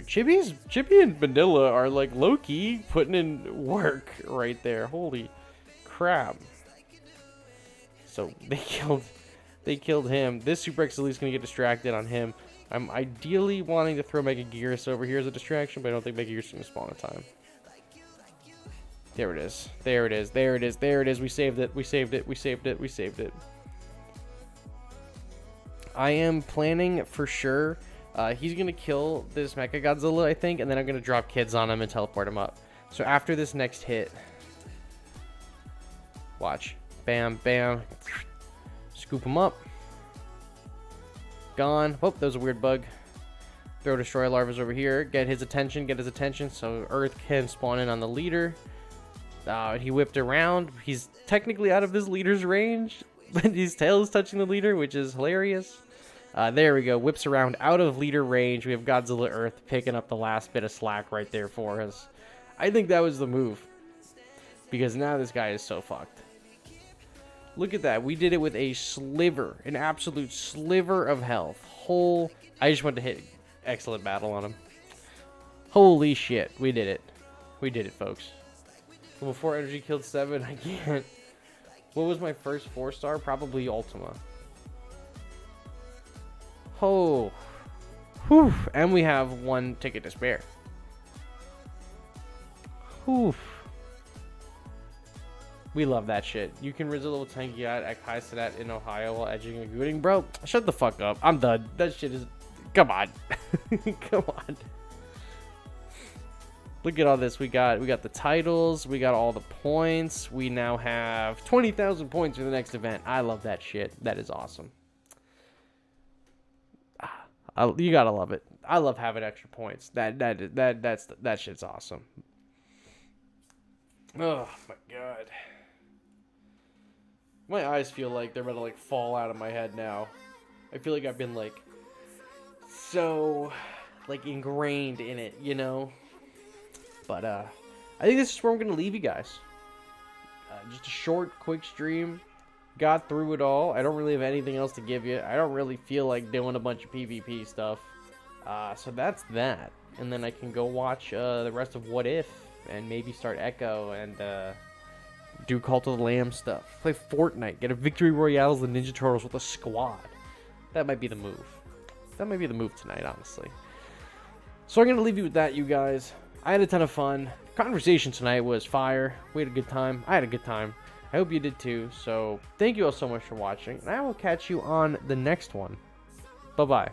A: Chippy and Vanilla are like low-key putting in work right there. Holy crap. So they killed him. This Super X Elite's gonna get distracted on him. I'm ideally wanting to throw Mega Gearus over here as a distraction, but I don't think Mega Gearus is gonna spawn in time. There it is. There it is. There it is. There it is. We saved it. We saved it. We saved it. We saved it. I am planning for sure. He's going to kill this Mecha Godzilla, I think, and then I'm going to drop kids on him and teleport him up. So after this next hit, watch. Bam, bam. Scoop him up. Gone. Oh, that was a weird bug. Throw Destroy Larvas over here. Get his attention, so Earth can spawn in on the leader. He whipped around. He's technically out of this leader's range, but his tail is touching the leader, which is hilarious. There we go. Whips around out of leader range. We have Godzilla Earth picking up the last bit of slack right there for us. I think that was the move, because now this guy is so fucked. Look at that. We did it with a sliver, an absolute sliver of health. I just wanted to hit excellent battle on him. Holy shit. We did it. We did it, folks. Level 4 energy killed 7. I can't. What was my first 4-star? Probably Ultima. Oh. Whew. And we have 1 ticket to spare. Whew. We love that shit. You can Rizzo level 10 Giat at Kaisadat in Ohio while edging a gooting. Bro, shut the fuck up. I'm done. That shit is... Come on. Come on. Look at all this. We got the titles. We got all the points. We now have 20,000 points for the next event. I love that shit. That is awesome. You gotta love it. I love having extra points. That shit's awesome. Oh my god. My eyes feel like they're about to like fall out of my head now. I feel like I've been like so like ingrained in it, you know? But I think this is where I'm going to leave you guys. Just a short, quick stream. Got through it all. I don't really have anything else to give you. I don't really feel like doing a bunch of PvP stuff. So that's that. And then I can go watch the rest of What If. And maybe start Echo and do Cult of the Lamb stuff. Play Fortnite. Get a Victory Royale as the Ninja Turtles with a squad. That might be the move. That might be the move tonight, honestly. So I'm going to leave you with that, you guys. I had a ton of fun. Conversation tonight was fire. We had a good time. I had a good time. I hope you did too. So thank you all so much for watching. And I will catch you on the next one. Bye-bye.